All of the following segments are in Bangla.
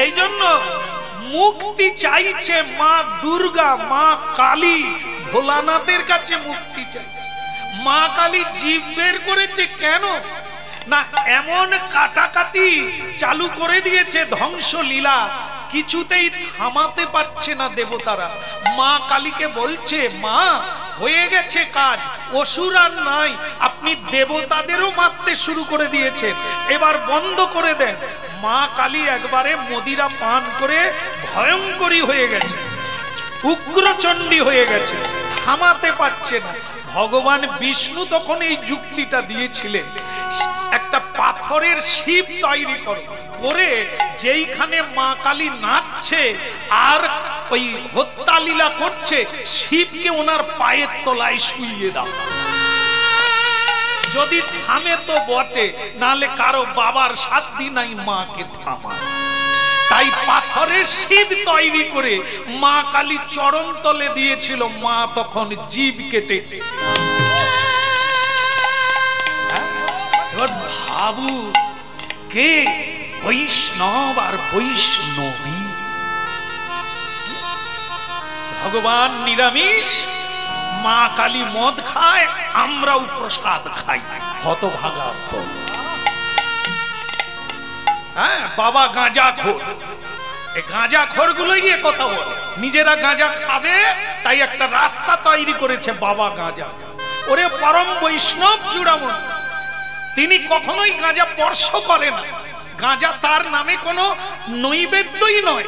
এই জন্য মুক্তি চাইছে মা দুর্গা, মা কালী, ভোলানাথের কাছে মুক্তি চাইছে। মা কালী জীব বের করেছে কেন না, এমন কাটাকাটি চালু করে দিয়েছে ধ্বংস লীলা, কিছুতেই থামাতে পারছে না দেবতারা। মা কালীকে বলছে, মা হয়ে গেছে কাজ, অসুর আর নাই, আপনি দেবতাদেরও মারতে শুরু করে দিয়েছে, এবার বন্ধ করে দেন। মা কালী একবারে মদিরা পান করে ভয়ঙ্করী হয়ে গেছে, উগ্রচণ্ডী হয়ে গেছে, থামাতে পারছে না। ভগবান বিষ্ণু তখন এই যুক্তিটা দিয়েছিলেন, একটা পাথরের শিব তৈরি করে যেইখানে মা কালী নাচছে আর ওই হত্যা লীলা করছে, শিবকে ওনার পায়ের তলায় শুইয়ে দাও, যদি থামে তো বটে, নালে কারো বাবার সাধ্য নাই মাকে থামায়। তাই পাথরের শিব তৈরি করে মা কালী চরণ তলে দিয়েছিল, মা তখন জীব কেটে। এবার ভাবু কে বৈষ্ণব আর বৈষ্ণবী। ভগবান নিরামিষ, মা কালী মদ খায়, আমরাও প্রসাদ খাই, হতভাগা। হ্যাঁ, বাবা গাঁজা খোর, এই গাঁজা খোর গুলোই কথা বলে, নিজেরা গাঁজা খাবে তাই একটা রাস্তা তৈরি করেছে বাবা গাঁজা। ওরে পরম বৈষ্ণব চূড়ামণি, তিনি কখনোই গাঁজা স্পর্শ করে না। গাঁজা তার নামে কোনো নৈবেদ্যই নয়,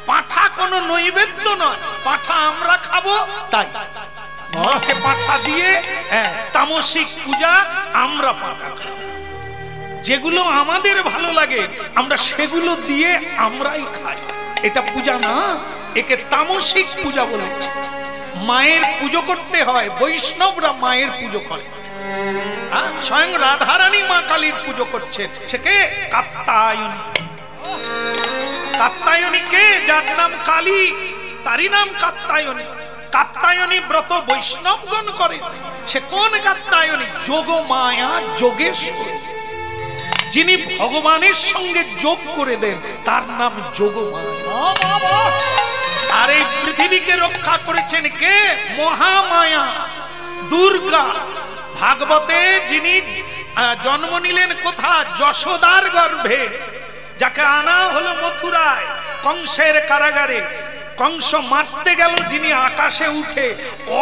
পাঁঠা কোনো নৈবেদ্য নয়, পাঁঠা আমরা খাবো তাই মাকে পাঁঠা দিয়ে তামসিক পূজা, আমরা পাঁঠা খাবো, যেগুলো আমাদের ভালো লাগে আমরা সেগুলো দিয়ে আমরাই খাই, এটা পূজা না, একে তামসিক পূজা বলেছে। মায়ের পুজো করতে হয়, বৈষ্ণবরা মায়ের পুজো করে, স্বয়ং রাধারানী মা কালীর পুজো করছে, সে কে? কাত্যায়নী। কাত্যায়নী কে? যার নাম কালী তারই নাম কাত্যায়নী। কাত্যায়নী ব্রত বৈষ্ণবগণ করে। সে কোন কাত্যায়নী? যোগ মায়া যোগেশ্বরী, যিনি ভগবানের সঙ্গে যোগ করে দেন, তার নাম যোগমায়া। আর এই পৃথিবীকে রক্ষা করেছেন কে? মহামায়া দুর্গা। ভাগবতে যিনি জন্ম নিলেন কোথা? যশোদার গর্ভে, যাকে আনা হলো মথুরায় কংসের কারাগারে। কংস মারতে গেল, যিনি আকাশে উঠে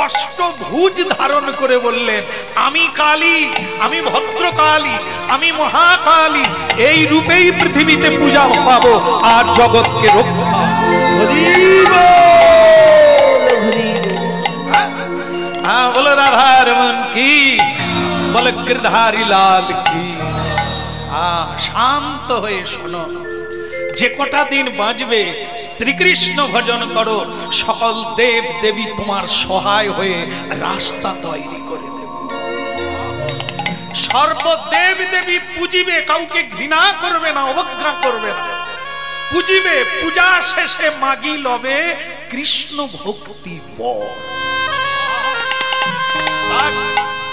অষ্টভুজ ধারণ করে বললেন, আমি কালী, আমি ভদ্রকালী, আমি মহাকালী, এই রূপেই পৃথিবীতে পূজা পাবো আর জগৎকে রক্ষা। হ্যাঁ, বলো রাধার মন কি, বলে গিরধারী লাল কি। শান্ত হয়ে শোনো, যে কটা দিন বাঁচবে শ্রীকৃষ্ণ ভজন করো, সকল দেব দেবী তোমার সহায় হয়ে রাস্তা তৈরি করে দেবে। সর্বদেব দেবী পুজিবে, কাউকে ঘৃণা করবে না, অবজ্ঞা করবে না, পুজিবে। পূজা শেষে মাগি লবে কৃষ্ণ ভক্তি পর,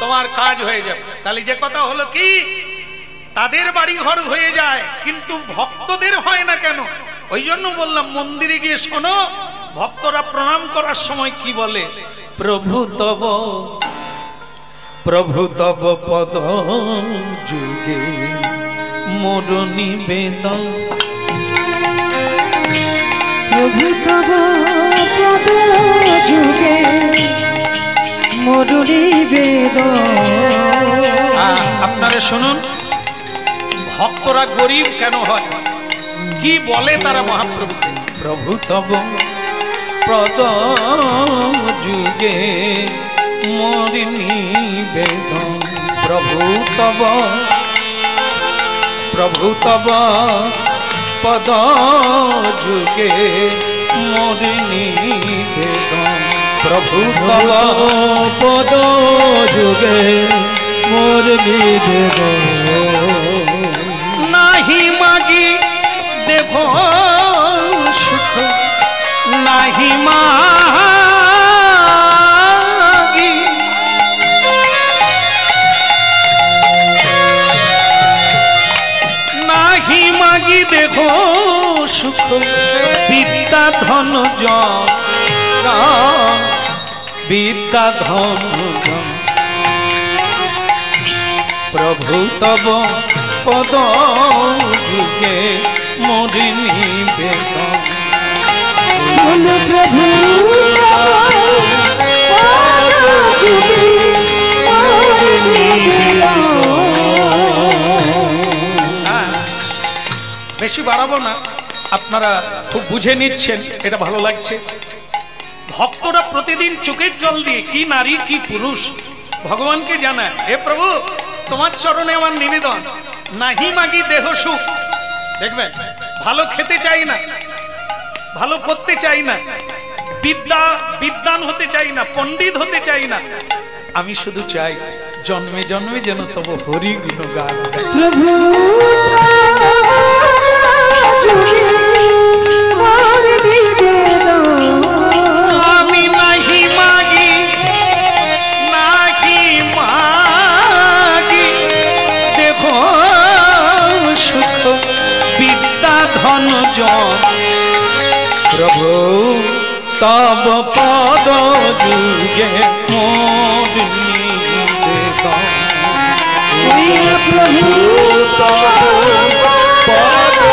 তোমার কাজ হয়ে যাবে। তাহলে যে কথা হলো কি, তাদের বাড়ি ঘর হয়ে যায় কিন্তু ভক্তদের হয় না কেন? ওই জন্য বললাম মন্দিরে গিয়ে শোনো, ভক্তরা প্রণাম করার সময় কি বলে? প্রভু তব পদ যুগে মোর নিবেদন, প্রভু তব পদ যুগে মোর নিবেদন। আপনারা শুনুন, ভক্তরা গরিব কেন হয়, কি বলে তারা মহাপ্রভুকে? প্রভু তব পদ যুগে মোর নিবেদন, প্রভু তব পদ যুগে মোর নিবেদন, প্রভু তব পদ যুগে মোর নিবেদন। নাহি মাগি দেব সুখ, নাহি মাগি, নাহি মাগি দেব সুখ বিদ্যা ধন জন বিদ্যা ধন জন প্রভু তব পদ যুগে মোরি নিবেদন প্রভু বেশি বাড়াবো না, আপনারা খুব বুঝে নিচ্ছেন, এটা ভালো লাগছে। ভক্তরা প্রতিদিন চোখের জল দিয়ে কি নারী কি পুরুষ ভগবানকে জানায়, হে প্রভু তোমার চরণে আমার নিবেদন, নাহি মাগি দেহ সুখ। দেখবেন ভালো খেতে চাই না, ভালো করতে চাই না, বিদ্বান হতে চাই না, পণ্ডিত হতে চাই না, আমি শুধু চাই জন্মে জন্মে যেন তব হরি গুণ গান। প্রভু আমি নাহি মাগি দেখো সুখ বিদ্যা ধন জন প্রভু তব পদ যুগে মোর নিবেদন। প্রভু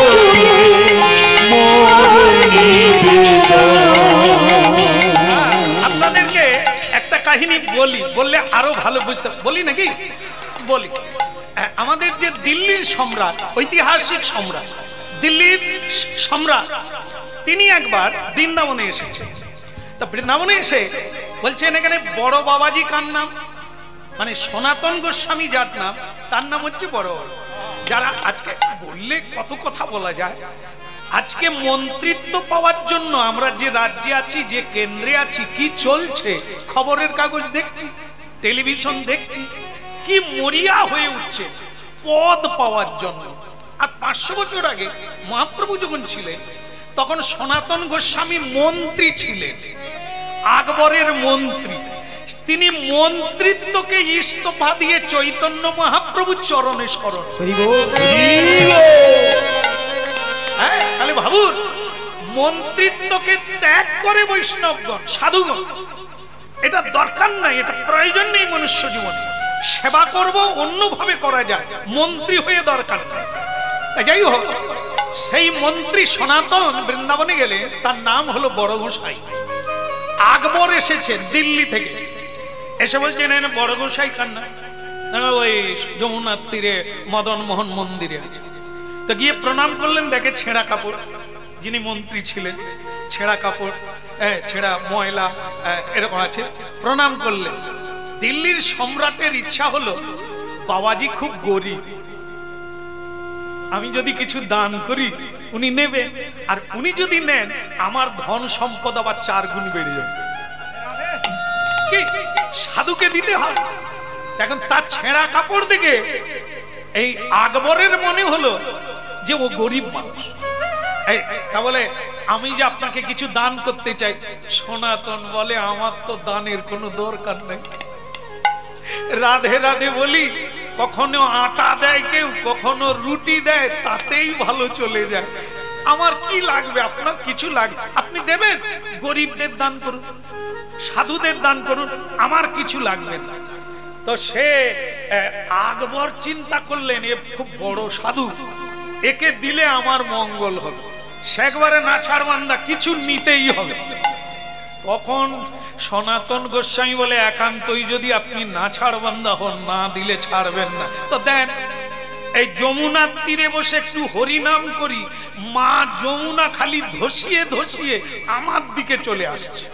আপনাদেরকে একটা কাহিনী বলি, বললে আরো ভালো বুঝতে, বলি নাকি বলি। আমাদের যে দিল্লির সম্রাট, ঐতিহাসিক সম্রাট, দিল্লির সম্রাট, তিনি একবার বৃন্দাবনে এসেছেন। তা বৃন্দাবনে এসে বলছেন এখানে বড় বাবাজি কার নাম, মানে সনাতন গোস্বামী যার নাম, তার নাম হচ্ছে বড় বাবা। যারা আজকে বললে কত কথা বলা যায়, আজকে মন্ত্রিত্ব পাওয়ার জন্য আমরা যে রাজ্যে আছি, যে কেন্দ্রে আছি, কি চলছে খবরের কাগজ দেখছি, টেলিভিশন দেখছি, কি মরিয়া হয়ে উঠছে পদ পাওয়ার জন্য। আর 500 বছর আগে মহাপ্রভু যখন ছিলেন তখন সনাতন গোস্বামী মন্ত্রী ছিলেন, আকবরের মন্ত্রী। তিনি মন্ত্রিত্বকে ইস্তফা দিয়ে চৈতন্য মহাপ্রভু চরণে শরণ। হ্যাঁ, তাহলে ভাবুন, মন্ত্রিত্বকে ত্যাগ করে বৈষ্ণবগণ, সাধুগণ, এটা দরকার নাই, এটা প্রয়োজন নেই মনুষ্য জীবনে। সেবা করব অন্যভাবে করা যায়, মন্ত্রী হয়ে দরকার নাই। যাই হোক, সেই মন্ত্রী সনাতন বৃন্দাবনে গেলে, তার নাম হলো বড় গোসাই। আকবর এসেছেন দিল্লি থেকে, এসে বলছেন বড় গোসাই কার না, ওই যমুনার তীরে মদন মোহন মন্দিরে আছে। তো গিয়ে প্রণাম করলেন, দেখে ছেঁড়া কাপড়, যিনি মন্ত্রী ছিলেন ছেঁড়া কাপড়, ছেঁড়া ময়লা এরকম আছে। প্রণাম করলেন। দিল্লির সম্রাটের ইচ্ছা হলো বাবাজি খুব গরিব, আমি যদি কিছু দান করি উনি নেবেন, আর উনি যদি নেন আমার ধন সম্পদ আবার 4 গুণ বেড়ে যাবে, কি সাধুকে দিতে হয়। এখন তার ছেঁড়া কাপড় দেখে এই আকবরের মনে হলো যে ও গরিব মানুষ, তা বলে আমি যে আপনাকে কিছু দান করতে চাই। সনাতন বলে আমার তো দানের কোনো দরকার নেই, রাধে রাধে বলি, কখনো আটা দেয় কেউ, কখনো রুটি দেয়, তাতেই ভালো চলে যায়। আমার কি লাগবে, আপনার কিছু লাগবে আপনি দেবেন, গরিবদের দান করুন, সাধুদের দান করুন, আমার কিছু লাগবে না। তো সে আকবর চিন্তা করলেন এ খুব বড় সাধু, একে দিলে আমার মঙ্গল হবে, সে একবারে নাছাড় বান্দা, কিছু নিতেই হবে। তখন সনাতন গোস্বামী বলে একান্তই যদি আপনি নাছাড় বান্দা হন, না দিলে ছাড়বেন না, তো দেন। এই যমুনার তীরে বসে একটু হরিনাম করি, মা যমুনা খালি ধসিয়ে ধসিয়ে আমার দিকে চলে আসছে,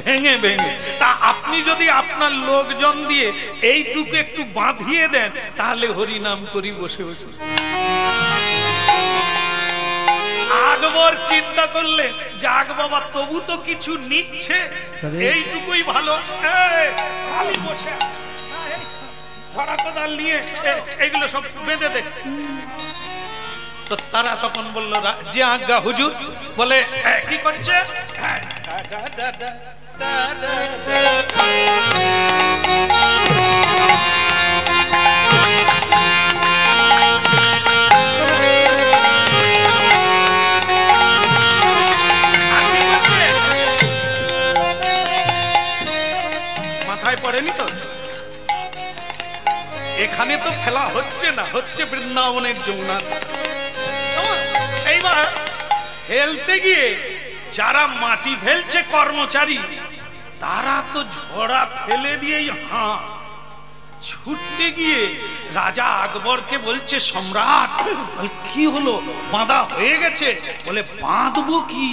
ভেঙে ভেঙে। তা আপনি যদি আপনার লোকজন দিয়ে এইটুকু একটু বাঁধিয়ে দেন, তাহলে হরিনাম করি বসে বসে। আকবর চিন্তা করলে যাক বাবা, তবু তো কিছু নিচ্ছে, এইটুকুই ভালো, খালি বসে আছে, ধরা কোদাল নিয়ে এগুলো সব বেঁধে দে। তো তারা তখন বলল যে আজ্ঞা হুজুর, বলে কি করছে, এখানে তো ফেলা হচ্ছে না, হচ্ছে বৃন্দাবনের যমুনা। এইবার ফেলতে গিয়ে যারা মাটি ফেলছে কর্মচারী, তারা তো ঝোড়া ফেলে দিয়েই ছুটতে গিয়ে রাজা আকবরকে বলছে, সম্রাট কি হলো, বাঁধা হয়ে গেছে? বলে বাঁধবো কি,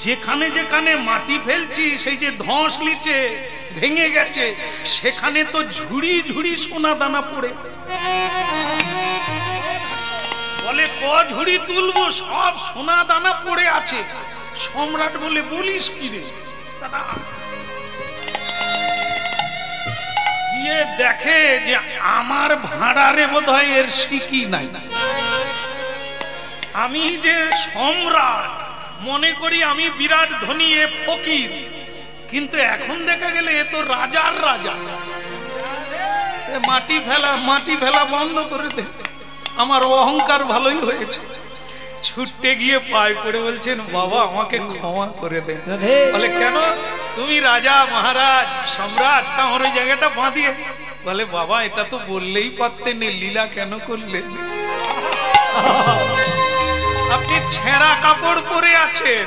যেখানে যেখানে মাটি ফেলছি সেই যে ধস লিচে ভেঙে গেছে, সেখানে তো ঝুড়ি ঝুড়ি সোনা দানা পড়ে। বলে ক ঝুড়ি তুলবো, সব সোনা দানা পড়ে আছে। সম্রাট বলে বলিস কি রে? গিয়ে দেখে যে আমার ভাড়ারে বোধহয় এর শিকি নাই। আমি যে সম্রাট, মনে করি আমি বিরাট ধনী, এ ফকির, কিন্তু এখন দেখা গেলে এ তো রাজার রাজা। মাটি ফেলা বন্ধ করে দে, আমার অহংকার ভালোই হয়েছে। ছুটতে গিয়ে পায়ে পড়ে বলছেন, বাবা আমাকে ক্ষমা করে দে। বলে কেন, তুমি রাজা মহারাজ সম্রাট, আমার ওই জায়গাটা বাঁধিয়ে। বলে বাবা এটা তো বললেই পারতেন, লীলা কেন করলেন? আপনি ছেঁড়া কাপড় পরে আছেন,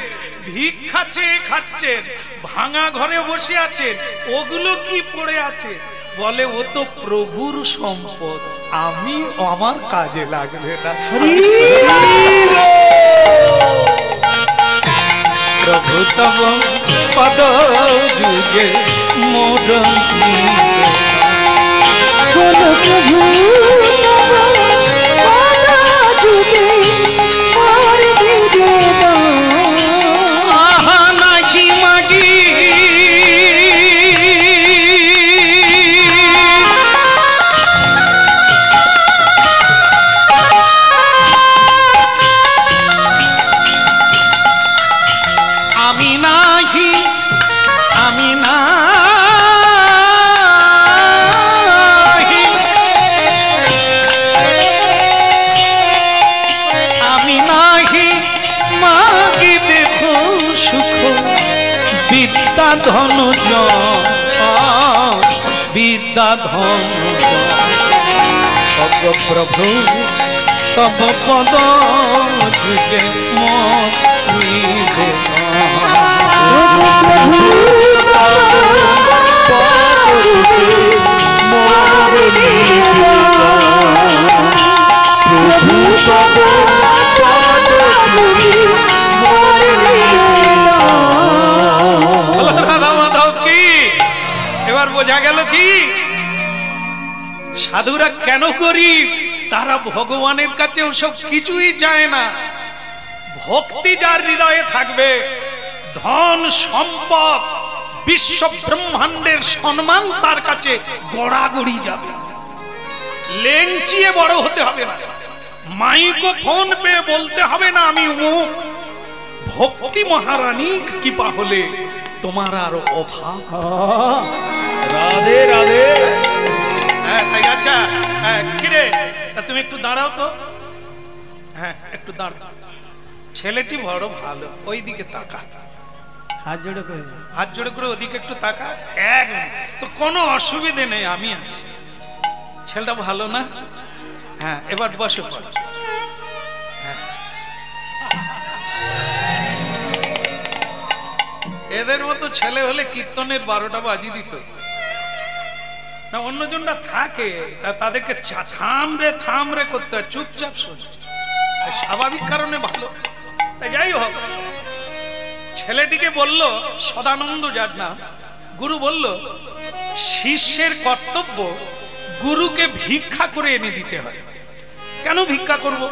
ভিক্ষা চেয়ে খাচ্ছেন, ভাঙা ঘরে বসে আছেন, ওগুলো কি পড়ে আছে? বলে ও তো প্রভুর সম্পদ, আমি আমার কাজে লাগবে না। প্রভু তব পদ যুগে মোর বলো প্রভু পদ যুগে মোর নিবেদন। আহা নাহি মাগি ধনুজ বিদ্যা ধনুজ প্রভু তব পদ যুগে এবার বোঝা গেল কি সাধুরা কেন গরিব? তারা ভগবানের কাছে ওসব কিছুই চায় না। ভক্তি যার হৃদয়ে থাকবে, ধন সম্পদ বিশ্ব ব্রহ্মাণ্ডের সম্মান তার কাছে গড়াগড়ি যাবে। লেংচিয়ে বড় হতে হবে না, মাইক্রোফোন পেয়ে বলতে হবে না আমি অমুক। ভক্তি মহারানীর কৃপা হলে তোমার আর অভাব। রাধে রাধে। আচ্ছা কিরে, তুমি একটু দাঁড়াও তো। হ্যাঁ একটু দাঁড়াও, ছেলেটি বড় ভালো, ওই দিকে তাকা, হাত জোড়ে করে ওদিকে একটু তাকা। এক তো কোনো অসুবিধে নেই, আমি আছি। ছেলেটা ভালো না? হ্যাঁ এবার বসে পড়ো। এদের মতো ছেলে হলে কীর্তনের 12টা বাজি দিত না। অন্যজনরা থাকে তাদেরকে থাম রে করতে হয়, চুপচাপ শোনে, স্বাভাবিক কারণে ভালো। তাই যাই হোক, ছেলেটিকে বলল সদানন্দ যার নাম, গুরু বলল শিষ্যের কর্তব্য গুরুকে ভিক্ষা করে এনে দিতে হয়। কেন ভিক্ষা করব?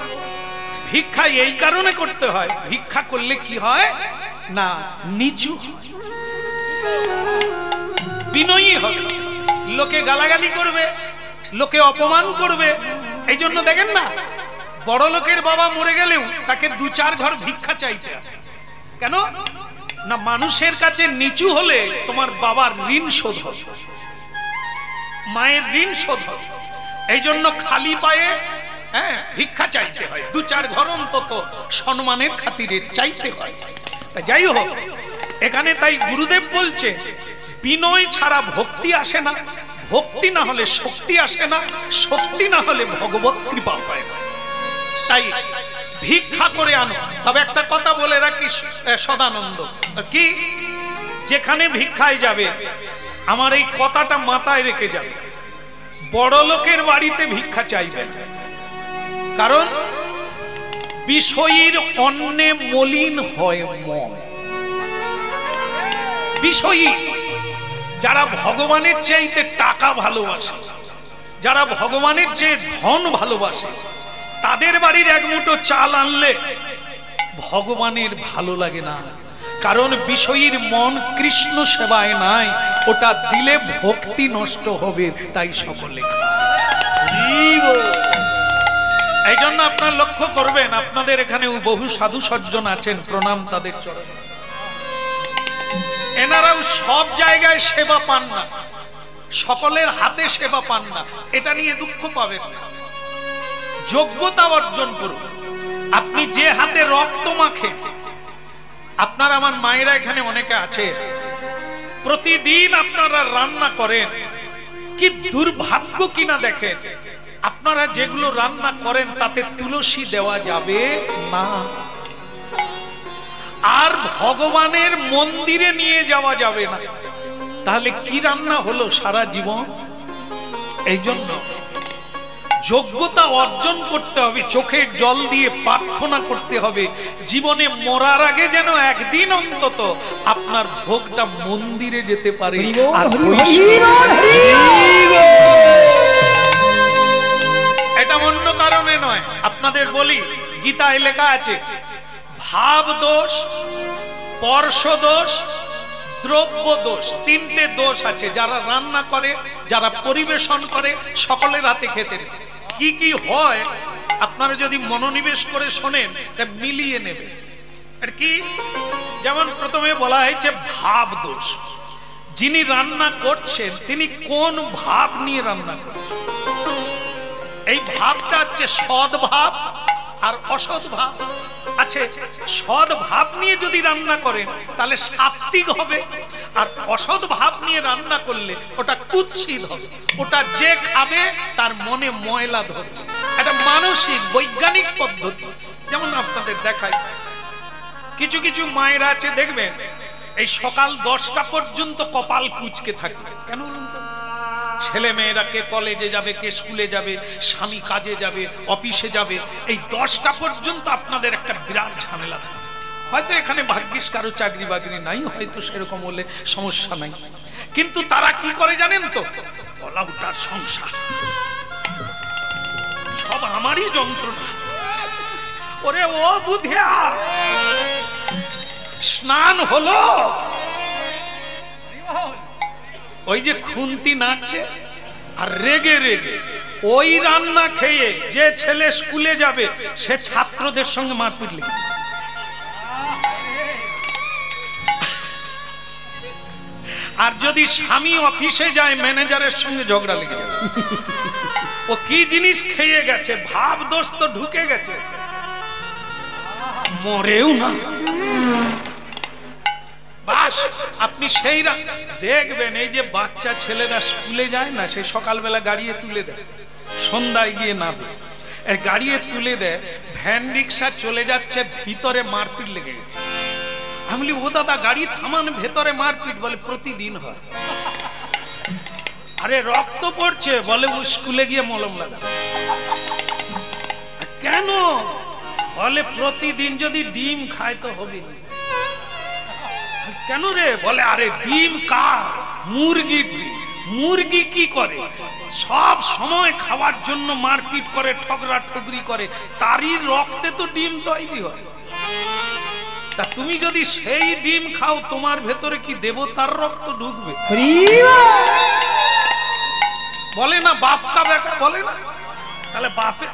ভিক্ষা এই কারণে করতে হয়, ভিক্ষা করলে কি হয় না নিচু বিনয়ী হবে, লোকে গালাগালি করবে, লোকে অপমান করবে। এই জন্য দেখেন না, বড় লোকের বাবা মরে গেলেও তাকে 2-4 ঘর ভিক্ষা চাইতে হয়। কেন না মানুষের কাছে নিচু হলে তোমার বাবার ঋণ শোধ হবে, মায়ের ঋণ শোধ হবে। এই জন্য খালি পায়ে ভিক্ষা চাইতে হয়, 2-4 ঘর অন্তত সম্মানের খাতিরে চাইতে হয়। যাই হোক, এখানে তাই গুরুদেব বলছে বিনয় ছাড়া ভক্তি আসে না, ভক্তি না হলে শক্তি আসে না, শক্তি না হলে ভগবত কৃপা হয় না। তাই ভিক্ষা করে আনো। তবে একটা কথা বলে রাখি সদানন্দ, কি যেখানে ভিক্ষায় যাবে আমার এই কথাটা মাথায় রেখে যাবে, বড় লোকের বাড়িতে ভিক্ষা চাইবেন। কারণ বিষয়ীর অন্নে মলিন হয় মন। বিষয়ী যারা ভগবানের চাইতে টাকা ভালোবাসে, যারা ভগবানের চেয়ে ধন ভালোবাসে, তাদের বাড়ির এক মুঠো চাল আনলে ভগবানের ভালো লাগে না। কারণ বিষয়ীর মন কৃষ্ণ সেবায় নাই, ওটা দিলে ভক্তি নষ্ট হবে। তাই সকলে এই জন্য আপনার লক্ষ্য করবেন, আপনাদের এখানে বহু সাধু সজ্জন আছেন, প্রণাম তাদের চরণে। এনারাও সব জায়গায় সেবা পান না, সকলের হাতে সেবা পান না, এটা নিয়ে দুঃখ পাবেন না। যোগ্যতা অর্জন করুন। আপনি যে হাতে রক্ত মাখেন, আপনার আমার মায়েরা এখানে অনেকে আছে, প্রতিদিন আপনারা রান্না করেন, কি দুর্ভাগ্য কিনা দেখেন, আপনারা যেগুলো রান্না করেন তাতে তুলসী দেওয়া যাবে না, আর ভগবানের মন্দিরে নিয়ে যাওয়া যাবে না। তাহলে কি রান্না হলো সারা জীবন? এই জন্য যোগ্যতা অর্জন করতে হবে, চোখের জল দিয়ে প্রার্থনা করতে হবে, জীবনে মরার আগে যেন একদিন অন্তত আপনার ভোগটা মন্দিরে যেতে পারে। আর এটা অন্য কারণে নয়, আপনাদের বলি, গীতায় লেখা আছে ভাব দোষ, স্পর্শ দোষ, দ্রব্য দোষ, তিনটে দোষ আছে। যারা রান্না করে, যারা পরিবেশন করে, সকলের হাতে খেতে নেই। কি কি হয় আপনারা যদি মনোনিবেশ করে শোনেন তা মিলিয়ে নেবেন। আর কি, যেমন প্রথমে বলা হয়েছে ভাব দোষ। যিনি রান্না করছেন তিনি কোন ভাব নিয়ে রান্না করছেন? এই ভাবটা হচ্ছে সৎ ভাব আর অসৎ ভাব আছে। সৎ ভাব নিয়ে যদি রান্না করেন তাহলে সাত্বিক হবে, আর অসৎ ভাব নিয়ে রান্না করলে ওটা কুৎসিত হবে। ওটা যে খাবে তার মনে ময়লা ধরবে। এটা মানসিক বৈজ্ঞানিক পদ্ধতি। যেমন আপনাদের দেখাই, কিছু কিছু মায়েরা আছে দেখবেন এই সকাল 10টা পর্যন্ত কপাল কুঁচকে থাকবে। কেন বলুন তো? ছেলে মেয়েরা কে কলেজে যাবে, কে স্কুলে যাবে, স্বামী কাজে যাবে, অফিসে যাবে, এই 10টা পর্যন্ত আপনাদের একটা বিরাট ঝামেলা থাকে। হয়তো এখানে ভাগ্যিস কারো চাকরি বাকরি নাই, হয়তো সেরকম হলে সমস্যা নাই, কিন্তু তারা কি করে জানেন তো? গলা উঠার সংসার, সব আমারই যন্ত্রণা। ওরে ও বুধিয়া, স্নান হলো? ওই যে খুন্তি নাচছে আর রেগে রেগে ওই রান্না খেয়ে যে ছেলে স্কুলে যাবে সে ছাত্রদের সঙ্গে মারপিট লেগে, আর যদি স্বামী অফিসে যায় ম্যানেজারের সঙ্গে ঝগড়া লেগে যাবে। ও কি জিনিস খেয়ে গেছে, ভাব দোষ তো ঢুকে গেছে, মরেও না। বাস আপনি সেই দেখবেন এই যে বাচ্চা ছেলেরা স্কুলে যায় না, সে সকালবেলা গাড়িয়ে তুলে দেয়, সন্ধ্যায় গিয়ে নামে, গাড়িয়ে তুলে দেয়, ভ্যান রিক্সা চলে যাচ্ছে, ভিতরে মারপিট লেগে গেছে। আমি বলি ও দাদা গাড়ি থামান, ভেতরে মারপিট? বলে প্রতিদিন হয়। আরে রক্ত পড়ছে, বলে ও স্কুলে গিয়ে মলম লাগা। কেন? বলে প্রতিদিন যদি ডিম খায় তো হবে না। কেন রে? বলে আরে ডিম কার? মুরগির ডিম। মুরগি কি করে? সব সময় খাওয়ার জন্য মারপিট করে, ঠগরা ঠগরি করে, তারই রক্তে তো ডিম তৈরি হয়। তা তুমি যদি সেই ডিম খাও, তোমার ভেতরে কি দেবতার রক্ত ঢুকবে? বলে না বাপ কা বেটা, বলে না? তাহলে বাপে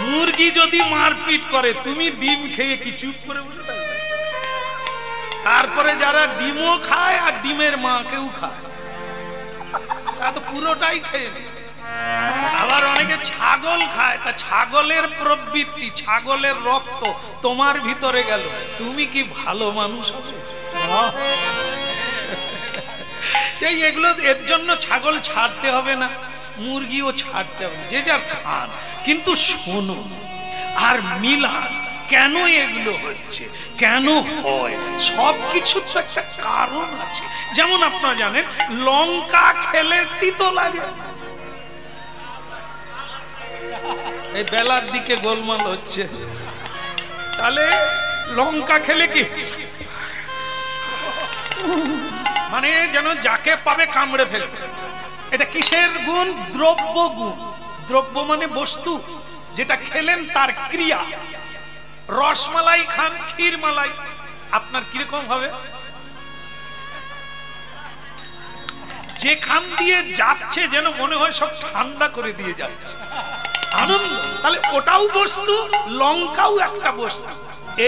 মুরগি যদি মারপিট করে, তুমি ডিম খেয়ে কি চুপ করে বসে থাকবে? তারপরে যারা ডিমও খায় আর ডিমের মাকেও খায়, তা তো পুরোটাই খেয়ে। আবার অনেকে ছাগল খায়, তা ছাগলের প্রবৃত্তি, ছাগলের রক্ত তোমার ভিতরে গেল, তুমি কি ভালো মানুষ হবে? এই এগুলো এর জন্য ছাগল ছাড়তে হবে না, মুরগিও ছাড়তে হবে, যে যার খান। কিন্তু শোনো, আর মিলান কেন এগুলো হচ্ছে, কেন হয়, সব কিছুর তো একটা কারণ আছে। যেমন আপনারা জানেন লঙ্কা খেলে তিতো লাগে, এই বেলার দিকে গোলমাল হচ্ছে, তাহলে লঙ্কা খেলে কি মানে যেন যাকে পাবে কামড়ে ফেলবে। এটা কিসের গুণ? দ্রব্য গুণ। দ্রব্য মানে বস্তু, যেটা খেলেন তার ক্রিয়া। রসমালাই খান, ক্ষীর মালাই, আপনার কিরকম হবে? যেখান দিয়ে যাচ্ছে যেন মনে হয় সব ঠান্ডা করে দিয়ে যাচ্ছে, আনন্দ। তাহলে ওটাও বস্তু, লঙ্কাও একটা বস্তু।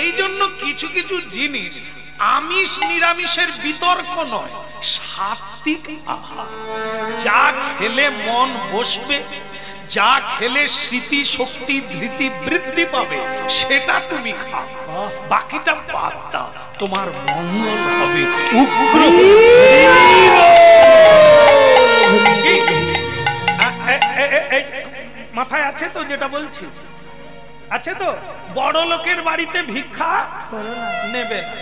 এই জন্য কিছু কিছু জিনিস আমিষ নিরামিষের বিতর্ক নয়, সাত্বিক আহার। যা খেলে মন বসবে, যা খেলে স্মৃতি শক্তি ধৃতি বৃদ্ধি পাবে, সেটা তুমি খাও, বাকিটা বাদ দাও, তোমার মঙ্গল হবে। উগ্র মাথায় আছে তো যেটা বলছি? আছে তো? বড় লোকের বাড়িতে ভিক্ষা নেবে না,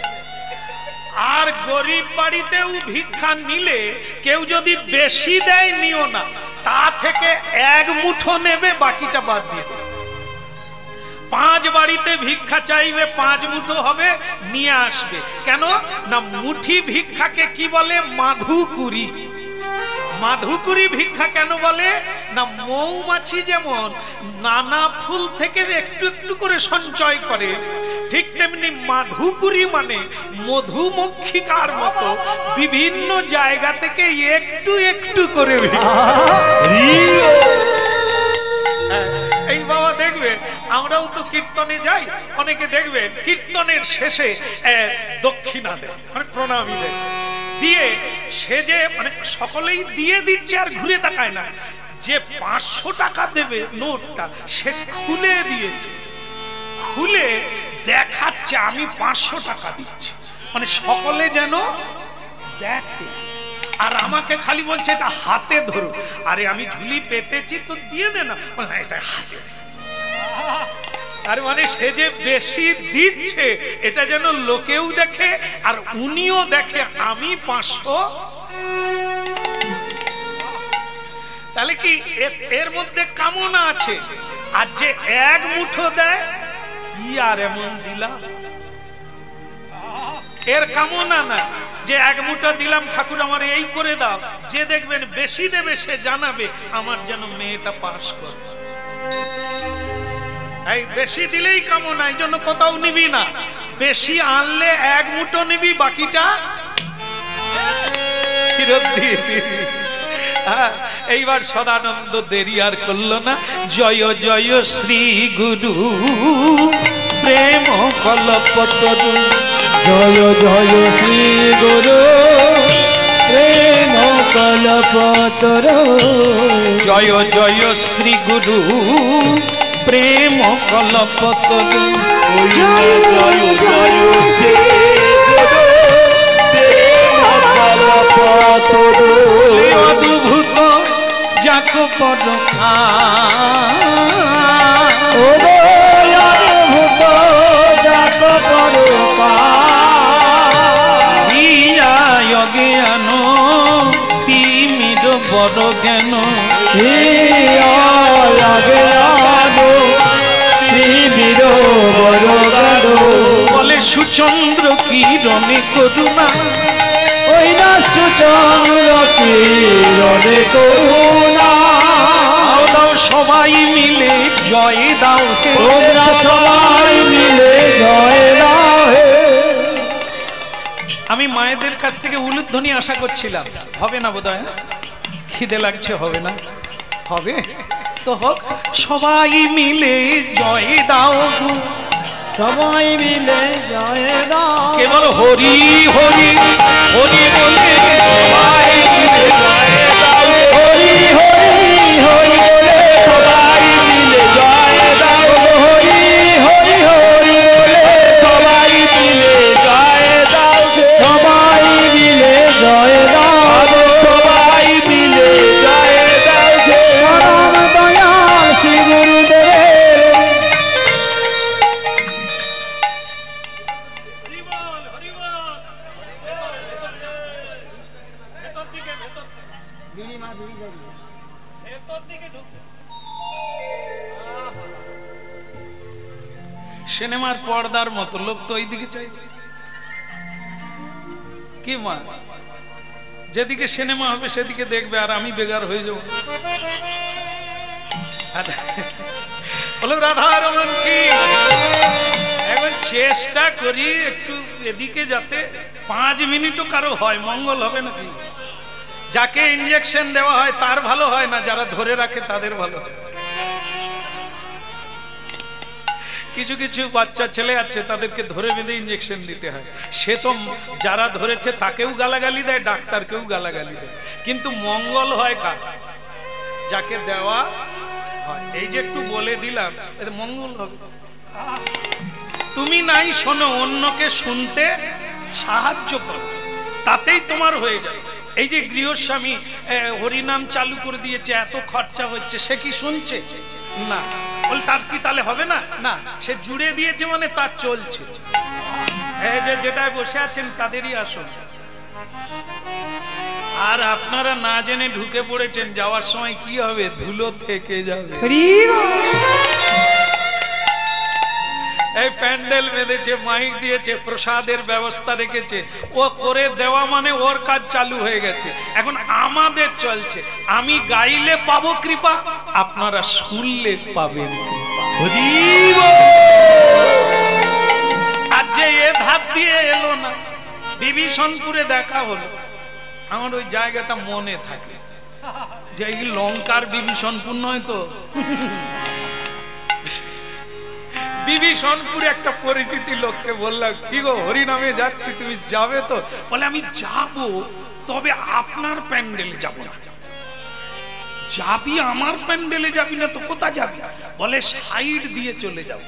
আর গরিব বাড়িতেও ভিক্ষা নিলে কেউ যদি বেশি দেয় নিও না, তা থেকে এক মুঠো নেবে, বাকিটা বাদ দিয়ে দেবে। 5 বাড়িতে ভিক্ষা চাইবে, 5 মুঠো হবে, নিয়ে আসবে। কেন না? মুঠি ভিক্ষাকে কি বলে? মাধুকুরি। মাধুকুরি ভিক্ষা কেন বলে না? মৌমাছি যেমন নানা ফুল থেকে একটু একটু করে সঞ্চয় করে, ঠিক তেমনি মাধুকুরি মানে মধুমক্ষিকার মতো বিভিন্ন জায়গা থেকে একটু একটু করে এই বাবা দেখবেন, আমরাও তো কীর্তনে যাই, অনেকে দেখবেন কীর্তনের শেষে দক্ষিণা দেয়, মানে প্রণামী দেয়, দিয়ে সে যে মানে সকলেই দিয়ে দিচ্ছে আর ঘুরে তাকায় না, যে 500 টাকা দেবে নোটটা সে খুলে দিয়েছে, খুলে দেখাচ্ছে আমি 500 টাকা দিচ্ছি, মানে সকলে যেন দেখে। আর আমাকে খালি বলছে এটা হাতে ধরো। আরে আমি ঝুলি পেতেছি তো দিয়ে দে না, এটা হাতে। তার মানে সে যে বেশি দিচ্ছে এটা যেন লোকেও দেখে আর উনিও দেখে আমি 500। তাহলে কি এর মধ্যে কামনা আছে? আর যে এক মুঠো দেয়, কি আর এমন দিলাম, এর কামনা না যে এক মুঠো দিলাম ঠাকুর আমার এই করে দাও। যে দেখবেন বেশি দেবে সে জানাবে আমার যেন মেয়েটা পাস করে। এই বেশি দিলেই কামনা, এই জন্য কোথাও নিবি না। বেশি আনলে এক মুঠো নিবি, বাকিটা ফেরত দিয়ে দিবি। এইবার সদানন্দ দেরি আর করল না। জয় জয় শ্রী গুরু প্রেম কল্পতরু, জয় জয় শ্রী গুরু প্রেম কল্পতরু, জয় জয় শ্রী গুরু প্রেম কল্পতরু, জয় জয় জয় শ্রী গুরু প্রেম কল্পতরু, অদ্ভুত যাক পরখা, অদ্ভুত যাক পরখা, জ্ঞান তিমির বড় জ্ঞান, বলে সুচন্দ্র কিরণে করুণা, ওই না সুচন্দ্র কিরণে করুণা, দাও সবাই মিলে জয় দাও, তোমরা সবাই মিলে জয় দাও। আমি মায়েদের কাছ থেকে উলুধ্বনি আশা করছিলাম, হবে না বোধহয়, খিদে লাগছে, হবে না? হবে তো হোক। সবাই মিলে জয় দাও, সবাই মিলে জয় দাও, কেবল হরি হরি হরি বলে সবাই মিলে জয় দাও, হরি হরি হরি বলে সবাই মিলে জয় দাও, হরি হরি হরি বলে সবাই মিলে জয় দাও, সবাই মিলে জয় দাও, সিনেমার পর্দার মতো, লোক তো ওইদিকে চাই কি মা, যেদিকে সিনেমা হবে সেদিকে দেখবে, আর আমি বেগার হয়ে যাবো। বলো রাধা রমন কি, এখন চেষ্টা করি একটু এদিকে যাতে 5 মিনিটও কারো হয়, মঙ্গল হবে নাকি? যাকে ইনজেকশন দেওয়া হয় তার ভালো হয় না, যারা ধরে রাখে তাদের ভালো হয়। কিছু কিছু বাচ্চা ছেলে আছে তাদেরকে ধরে বেঁধে ইনজেকশন দিতে হয়, সে তো যারা ধরেছে তাকেও গালাগালি দেয়, ডাক্তারকেও গালাগালি দেয়, কিন্তু মঙ্গল হয় কার? যাকে দেওয়া হয়। এই যে একটু বলে দিলাম, এতে মঙ্গল হবে। তুমি নাই শোনো, অন্যকে শুনতে সাহায্য করো, তাতেই তোমার হয়ে যাবে। এই যে গৃহস্বামী হরিনাম চালু করে দিয়েছে, এত খরচা হচ্ছে, সে কি শুনছে না? বল তার কি তাহলে হবে না? না, সে জুড়ে দিয়েছে মানে তার চলছে। এই যে যেটায় বসে আছেন তাদেরই আসন। আর আপনারা না জেনে ঢুকে পড়েছেন, যাওয়ার সময় কি হবে? ধুলো থেকে যাবে। এই প্যান্ডেল বেঁধেছে, মাইক দিয়েছে, প্রসাদের ব্যবস্থা রেখেছে, ও করে দেওয়া মানে ওর কাজ চালু হয়ে গেছে। এখন আমাদের চলছে, আমি গাইলে পাবো কৃপা, আপনারা শুনলে পাবেন কৃপা। আর যে এ ধার দিয়ে এলো না, বিভীষণপুরে দেখা হলো, আমার ওই জায়গাটা মনে থাকে যে এই লঙ্কার বিভীষণপুর নয় তো। বিভীষণপুরে একটা পরিচিতি লোককে বললাম, কি গো হরিনামে যাচ্ছি, তুমি যাবে তো? বলে আমি যাব, তবে আপনার প্যান্ডেলে যাব না। যাবি আমার প্যান্ডেলে যাবি না তো কোথায় যাবি? বলে সাইড দিয়ে চলে যাব।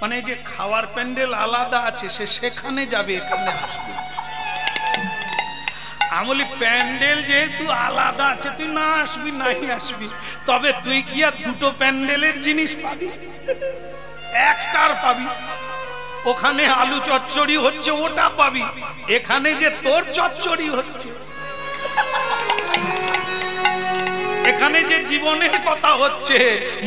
মানে যে খাওয়ার প্যান্ডেল আলাদা আছে, সে সেখানে যাবে, এখানে আসবে। আমি বলি প্যান্ডেল যেহেতু আলাদা আছে, তুই না আসবি নাই আসবি, তবে তুই কি আর দুটো প্যান্ডেলের জিনিস পাবি? একটার পাবি। ওখানে আলু চচ্চড়ি হচ্ছে, ওটা পাবি। এখানে যে তোর চচ্চড়ি হচ্ছে, এখানে যে জীবনের কথা হচ্ছে,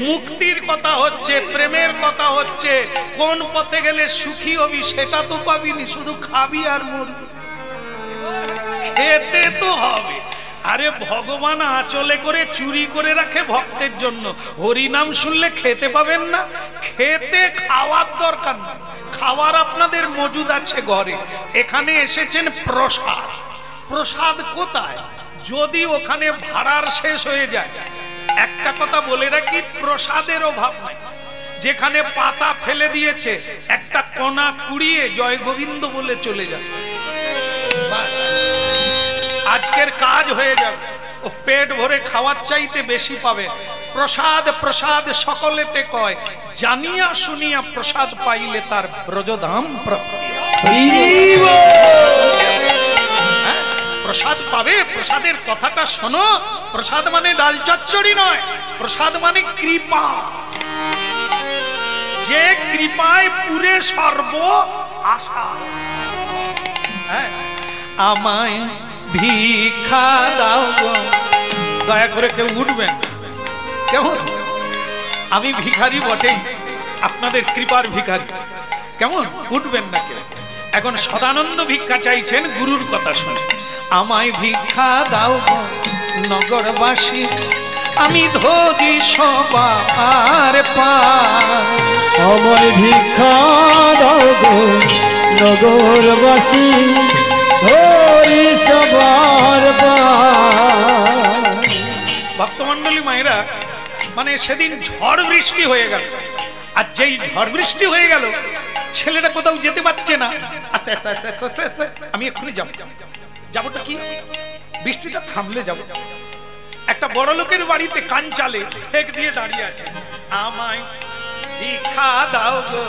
মুক্তির কথা হচ্ছে, প্রেমের কথা হচ্ছে, কোন পথে গেলে সুখী হবি সেটা তো পাবিনি, শুধু খাবি আর মরবি। খেতে তো হবে। আরে ভগবান আঁচলে করে চুরি করে রাখে ভক্তের জন্য, হরিনাম শুনলে খেতে পাবেন না? খেতে খাওয়ার দরকার না, খাওয়ার আপনাদের মজুদ আছে ঘরে। এখানে এসেছেন প্রসাদ। প্রসাদ কোথায়? যদি ওখানে ভাড়ার শেষ হয়ে যায়, একটা কথা বলে রাখি, প্রসাদের অভাব নাই। যেখানে পাতা ফেলে দিয়েছে, একটা কণা কুড়িয়ে জয় গোবিন্দ বলে চলে যায়, আজকের কাজ হয়ে যাবে। ও পেট ভরে খাওয়ার চাইতে বেশি পাবে। প্রসাদ প্রসাদ সকলেতে কয়, জানিয়া শুনিয়া প্রসাদ পাইলে তার ব্রজধাম প্রাপ্তি। প্রসাদ পাবে, প্রসাদের কথাটা শোনো। প্রসাদ মানে ডাল চচ্চড়ি নয়, প্রসাদ মানে কৃপা। যে কৃপায় পুরে সর্ব আশা। আমায় ভিক্ষা দাও, দয়া করে কেউ উঠবেন কেমন? আমি ভিখারি বটেই, আপনাদের কৃপার ভিখারি, কেমন? উঠবেন না কেউ। এখন সদানন্দ ভিক্ষা চাইছেন, গুরুর কথা শুনে। আমায় ভিক্ষা দাও নগরবাসী, আমি ধরি সবার পার। আমায় ভিক্ষা দাও গো নগরবাসী, ধরি সবার পার। ভক্তমন্ডলী মায়েরা, মানে সেদিন ঝড় বৃষ্টি হয়ে গেল, আর যেই ঝড় বৃষ্টি হয়ে গেল, ছেলেটা কোথাও যেতে পারছে না। আস্তে আস্তে আস্তে আস্তে আস্তে আমি এক্ষুনি যাবো। যাবোটা কি? বৃষ্টিটা থামলে যাব। একটা বড় লোকের বাড়িতে কান চালে ঠেক দিয়ে দাঁড়িয়ে আছে, আমায় ভিক্ষা দাও গো।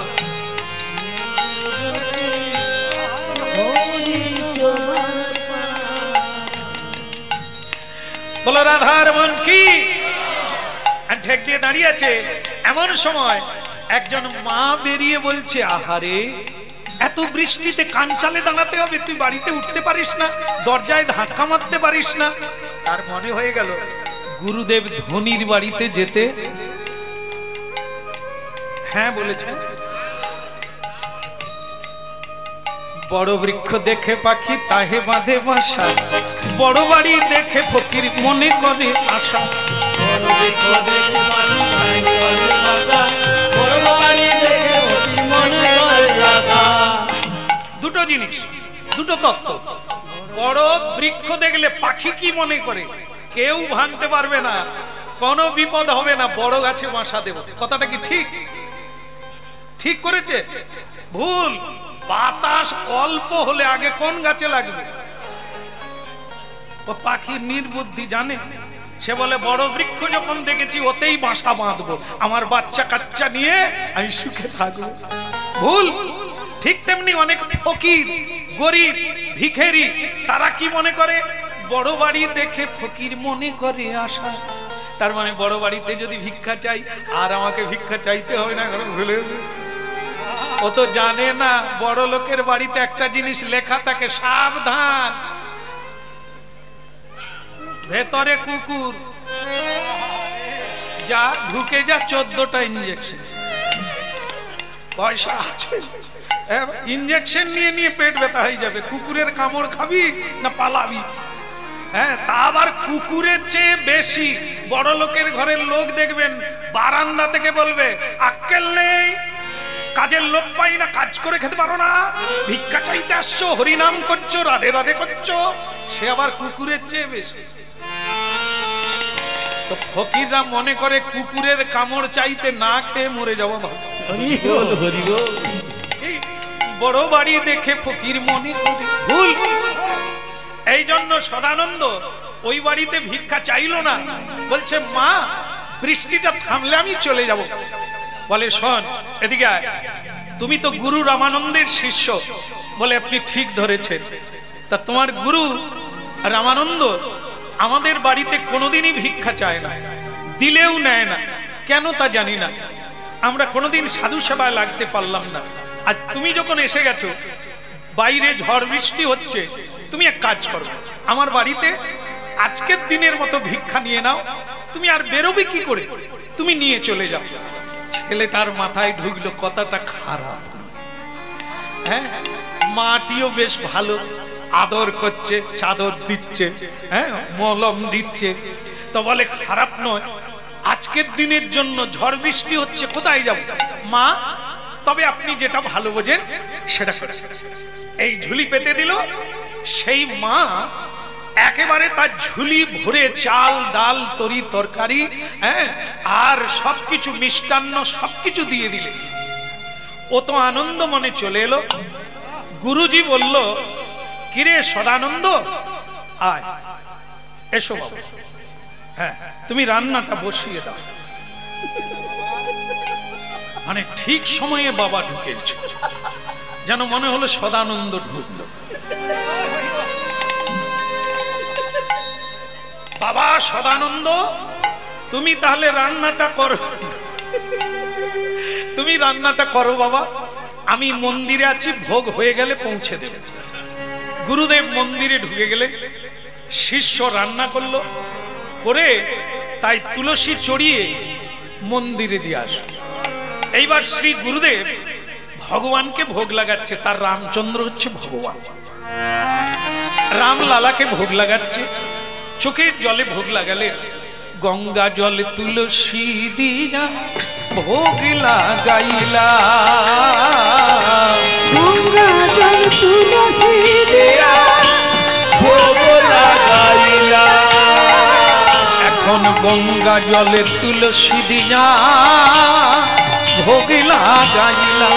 বলো রাধার মন কি? ঠেক দিয়ে দাঁড়িয়ে আছে। এমন সময় একজন মা বেরিয়ে বলছে, আহারে এত বৃষ্টিতে কাঞ্চালে দাঁড়াতে হবে, তুই বাড়িতে উঠতে পারিস না, দরজায় ধাক্কা মারতে পারিস না? তার মনে হয়ে গেল গুরুদেব ধনির বাড়িতে যেতে হ্যাঁ বলেছেন, বড় বৃক্ষ দেখে পাখি তাহে বাঁধে বাসা, বড় বাড়ি দেখে ফকির মনে করে আশা। বড় বৃক্ষ দেখে পাখি তাহে বাঁধে বাসা, বড় বাড়ি দেখে ফকির মনে করে আশা। দুটো জিনিস, দুটো তত্ত্ব। বড় বৃক্ষ দেখলে পাখি কি মনে করে, কেউ ভাঙতে পারবে না, কোনো বিপদ হবে না, বড় গাছে বাসা দেব। কথাটা কি ঠিক? ঠিক করেছে? ভুল। বাতাস অল্প হলে আগে কোন গাছে লাগবে? ও পাখির নির্বুদ্ধি জানে, সে বলে বড় বৃক্ষ যখন দেখেছি ওতেই বাসা বাঁধবো, আমার বাচ্চা কাচ্চা নিয়ে আমি সুখে থাকবো। ভুল। ঠিক তেমনি অনেক ফকির, গরিব, ভিখারি, তারা কি মনে করে? বড় বাড়ি দেখে ফকির মনে করে আশা। তার মানে বড় বাড়িতে যদি ভিক্ষা চাই আর আমাকে ভিক্ষা চাইতে হবে না, ভুলে। ও তো জানে না বড় লোকের বাড়িতে একটা জিনিস লেখা থাকে, সাবধান, ভেতরে কুকুর, যা ঢুকে যা 14টা ইঞ্জেকশন। পয়সা আছে, ইঞ্জেকশন নিয়ে নিয়ে পেট ব্যথা হয়ে যাবে। কুকুরের কামড় খাবি না পালাবি? হ্যাঁ, তা আবার কুকুরের চেয়ে বেশি বড় লোকের ঘরের লোক দেখবেন বারান্দা থেকে বলবে, আক্কেল নেই, কাজের লোক পাই না, কাজ করে খেতে পারো না, ভিক্ষা চাইতে আসছো, হরিনাম করছো, রাধে রাধে করছো। সে আবার কুকুরের চেয়ে বেশি। তো ফকিররা মনে করে কুকুরের কামড় চাইতে না খেয়ে মরে যাবো। বড় বাড়ি দেখে ফকির মনে করে ভুল। এই জন্য সদানন্দ ওই বাড়িতে ভিক্ষা চাইলো না, বলছে মা বৃষ্টিটা থামলে আমি চলে যাব। বলে শোন এদিকে আয়, তুমি তো গুরু রামানন্দের শিষ্য। বলে আপনি ঠিক ধরেছেন, তা তোমার গুরু রামানন্দ আমাদের বাড়িতে কোনোদিনই ভিক্ষা চায় না, দিলেও নেয় না, কেন তা জানি না। আমরা কোনোদিন সাধু সেবায় লাগতে পারলাম না। আর তুমি যখন এসে গেছো, বাইরে ঝড় বৃষ্টি হচ্ছে, তুমি এক কাজ করো, আমার বাড়িতে আজকের দিনের মতো ভিক্ষা নিয়ে নাও। তুমি আর বেরোবে কি করে, তুমি নিয়ে চলে যাও। ছেলেটার মাথায় ঢুকলো কথাটা খারাপ। হ্যাঁ, মাটিও বেশ ভালো, আদর করছে, চাদর দিচ্ছে, হ্যাঁ মলম দিচ্ছে, তো বলে খারাপ নয়, আজকের দিনের জন্য ঝড় বৃষ্টি হচ্ছে, কোথায় যাব মা? তবে আপনি যেটা ভালো বোঝেন সেটা করে। এই ঝুলি পেতে দিল। সেই মা একেবারে তার ঝুলি ভরে চাল ডাল তরি তরকারি, হ্যাঁ আর সবকিছু মিষ্টান্ন সবকিছু দিয়ে দিলে। ও তো আনন্দ মনে চলে এলো। গুরুজি বলল, কিরে সদানন্দ, আয় এসো বাবা, হ্যাঁ তুমি রান্নাটা বসিয়ে দাও। মানে ঠিক সময়ে বাবা ঢুকেছে, যেন মনে হলো সদানন্দ ঢুকলো। বাবা সদানন্দ, তুমি তাহলে রান্নাটা করো, তুমি রান্নাটা করো বাবা, আমি মন্দিরে আছি, ভোগ হয়ে গেলে পৌঁছে দেব। গুরুদেব মন্দিরে ঢুকে গেলে, শিষ্য রান্না করলো, করে তাই তুলসী চড়িয়ে মন্দিরে দিয়ে আসে। এইবার শ্রী গুরুদেব ভগবানকে ভোগ লাগাচ্ছে, তার রামচন্দ্র হচ্ছে ভগবান, রামলালাকে ভোগ লাগাচ্ছে। চোখের জলে ভোগ লাগালে, গঙ্গা জলে তুলসী দিয়া ভোগ লাগাইলা, গঙ্গা জল তুলসী দিয়া ভোগ লাগাইলা। এখন গঙ্গা জলে তুলসী দিয়া ভোগ লাগাইলা,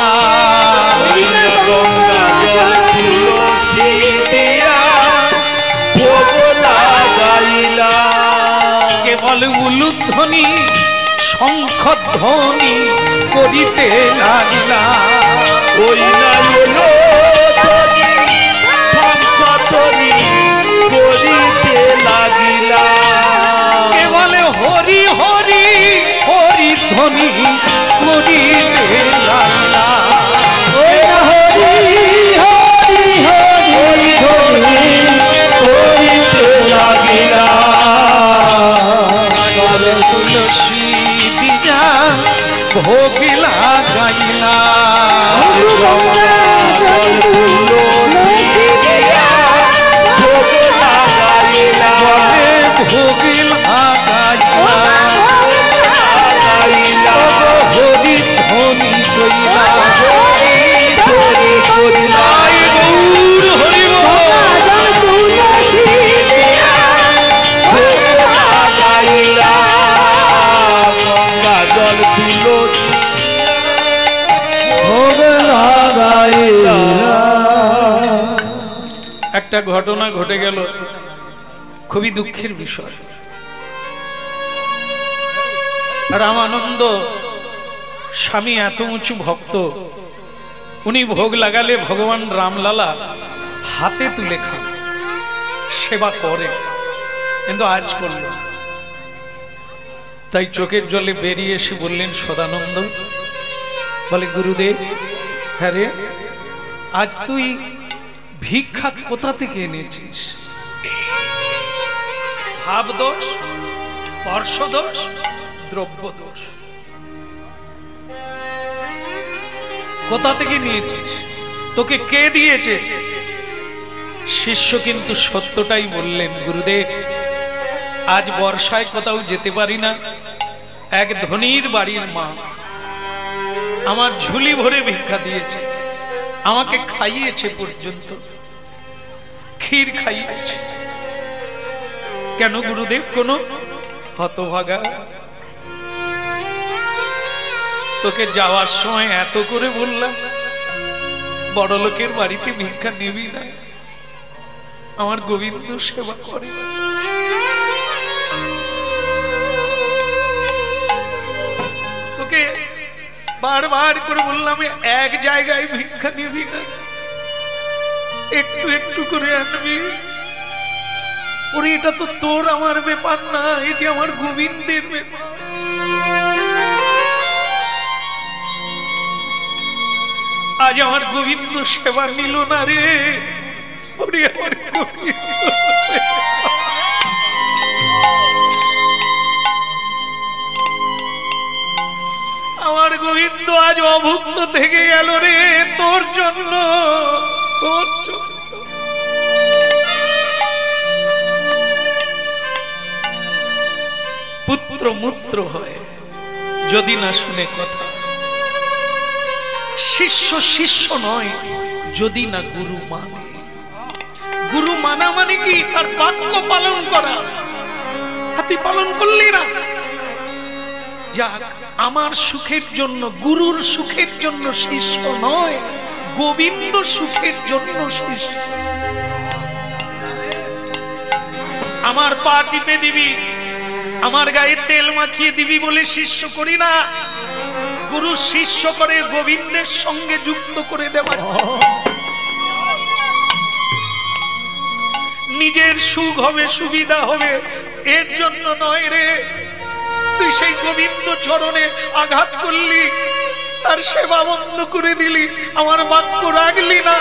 গঙ্গা জল তুলসী দিয়া ভোগ লাগাইলা। কেবল উলুধ্বনি শঙ্খধ্বনি করিতে লাগিলা, ওই না হলো শঙ্খধ্বনি করিতে লাগিলা। কেবল হরি হরি হরি ধ্বনি করিতে লাগিলা, ওই না হরি হরি হরি ধ্বনি করিতে লাগিলা। তুলসী দিয়া ভোগ লাগাইলা, গঙ্গা জল একটা ঘটনা ঘটে গেল, খুবই দুঃখের বিষয়। রামানন্দ স্বামী এত উঁচু ভক্ত, উনি ভোগ লাগালে ভগবান রামলালা হাতে তুলে খান, সেবা করে, কিন্তু আজ করল। তাই চোখের জলে বেরিয়ে এসে বললেন সদানন্দ, বলে গুরুদেব, হ্যাঁ রে, আজ তুই ভিক্ষা কোথা থেকে এনেছিস? ভাব দোষ, স্পর্শ দোষ, দ্রব্য দোষ, কোথা থেকে নিয়েছিস? তোকে কে দিয়েছে? শিষ্য কিন্তু সত্যটাই বললেন, গুরুদেব, আজ বর্ষায় কোথাও যেতে পারি না, এক ধনীর বাড়ির মা আমার ঝুলি ভরে ভিক্ষা দিয়েছে, আমাকে খাইয়েছে, পর্যন্ত ক্ষীর খাইয়েছে। কেন গুরুদেব? কোন হতভাগা, তোকে যাওয়ার সময় এত করে বললাম বড় লোকের বাড়িতে ভিক্ষা নিবি না, আমার গোবিন্দ সেবা করে। তোকে বারবার করে বললাম এক জায়গায় ভিক্ষা নিবি না, একটু একটু করে আনবি। ওরে, এটা তো তোর আমার ব্যাপার না, এটি আমার গোবিন্দের ব্যাপার। আজ আমার গোবিন্দ সেবা নিল না রে, ওরে আমার গোবিন্দ। আমার গোবিন্দ আজ অভুক্ত থেকে গেল রে, তোর জন্য, তোর জন্য। পুত্র মূত্র হয় যদি না শুনে কথা, শিষ্য শিষ্য নয় যদি না গুরু মানে। গুরু মানা মানে কি? তার বাক্য পালন করা। তুই পালন করলি না, যাক, আমার সুখের জন্য, গুরুর সুখের জন্য শিষ্য নয়, গোবিন্দ সুখের জন্য শিষ্য। আমার পা টিপে দিবি, আমার গায়ে তেল মাখিয়ে দিবি বলে শিষ্য করি না। গুরু শিষ্য করে গোবিন্দের সঙ্গে যুক্ত করে দেওয়া, নিজের সুখ হবে, সুবিধা হবে, এর জন্য নয় রে। তুই সেই গোবিন্দ চরণে আঘাত করলি, তার সেবা বন্ধ করে দিলি, আমার বাক্য রাখলি না।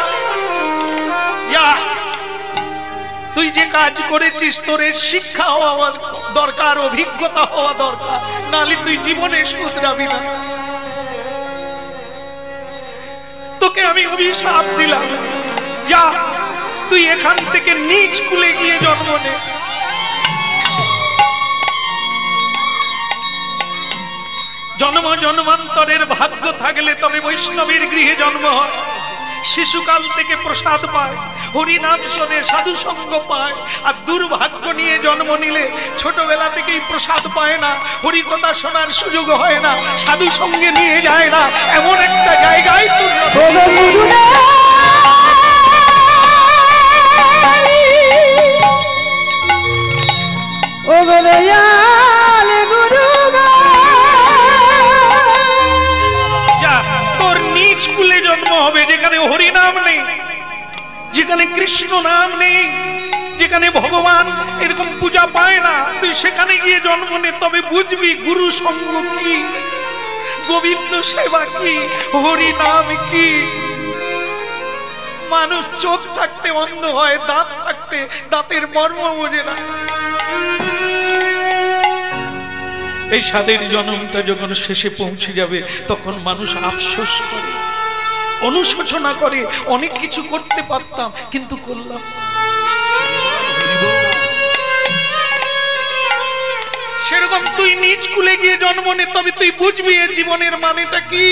যা, তুই যে কাজ করেছিস তোর শিক্ষা হওয়া দরকার, অভিজ্ঞতা হওয়া দরকার, নাহলে তুই জীবনে শুধরাবি না। তোকে আমি অভিশাপ দিলাম, যা, তুই এখান থেকে নিজ কুলে গিয়ে জন্ম নে। জন্ম জন্মান্তরের ভাগ্য থাকলে তবে বৈষ্ণবের গৃহে জন্ম হয়। শিশুকাল থেকে প্রসাদ পায়, হরিনাম শোনে, সাধু সঙ্গ পায়। আর দুর্ভাগ্য নিয়ে জন্ম নিলে ছোটবেলা থেকেই প্রসাদ পায় না, হরিকথা শোনার সুযোগ হয় না, সাধু সঙ্গে নিয়ে যায় না, এমন একটা জায়গায় তোর নিজ কুলে জন্ম হবে, যেখানে হরিনাম নেই, যেখানে কৃষ্ণ নাম নেই, যেখানে ভগবান এরকম পূজা পায় না। তুই সেখানে গিয়ে জন্ম নে, তবে বুঝবি গুরু সঙ্গ কি, গোবিন্দ সেবা কি, হরি নাম কি। মানুষ চোখ থাকতে অন্ধ হয়, দাঁত থাকতে দাঁতের মর্ম বোঝে না। এই সাদের জন্মটা যখন শেষে পৌঁছে যাবে, তখন মানুষ আফসোস করে, অনুশোচনা করে, অনেক কিছু করতে পারতাম কিন্তু করলাম। সেরকম তুই নিজ কুলে গিয়ে জন্ম নে, তবে তুই বুঝবি এর জীবনের মানেটা কি।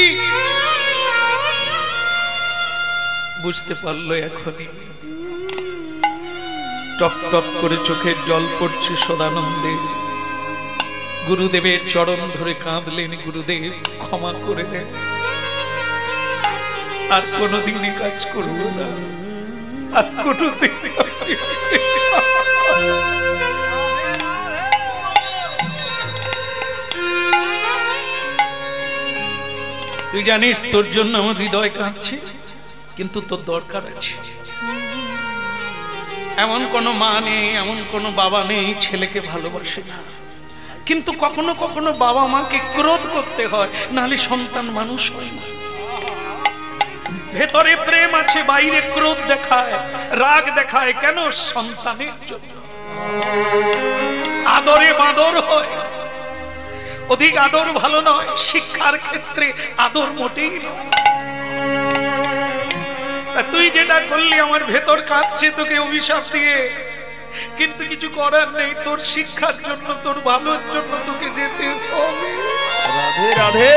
বুঝতে পারলো এখনই। টপ টপ করে চোখের জল পড়ছে সদানন্দের। গুরুদেবের চরণ ধরে কাঁদলেন, গুরুদেব ক্ষমা করে দেন, আর কোনোদিনই কাজ করবো না, আর কোনোদিন তুই জানিস তোর জন্য আমার হৃদয় কাঁদছে, কিন্তু তোর দরকার আছে। এমন কোনো মা নেই, এমন কোনো বাবা নেই ছেলেকে ভালোবাসে না, কিন্তু কখনো কখনো বাবা মাকে ক্রোধ করতে হয়, নাহলে সন্তান মানুষ হয় না। ভেতরে প্রেম আছে, বাইরে ক্রোধ দেখায়, রাগ দেখায়, কেন? সন্তানের জন্য। আদরে বাঁদর হয়, অধিক আদর ভালো নয়। শিক্ষার ক্ষেত্রে আদর মোটেই নয়। তুই যেটা করলি, আমার ভেতর কাঁদছে তোকে অভিশাপ দিয়ে, কিন্তু কিছু করার নেই। তোর শিক্ষার জন্য, তোর ভালোর জন্য তোকে যেতে হবে। রাধে রাধে।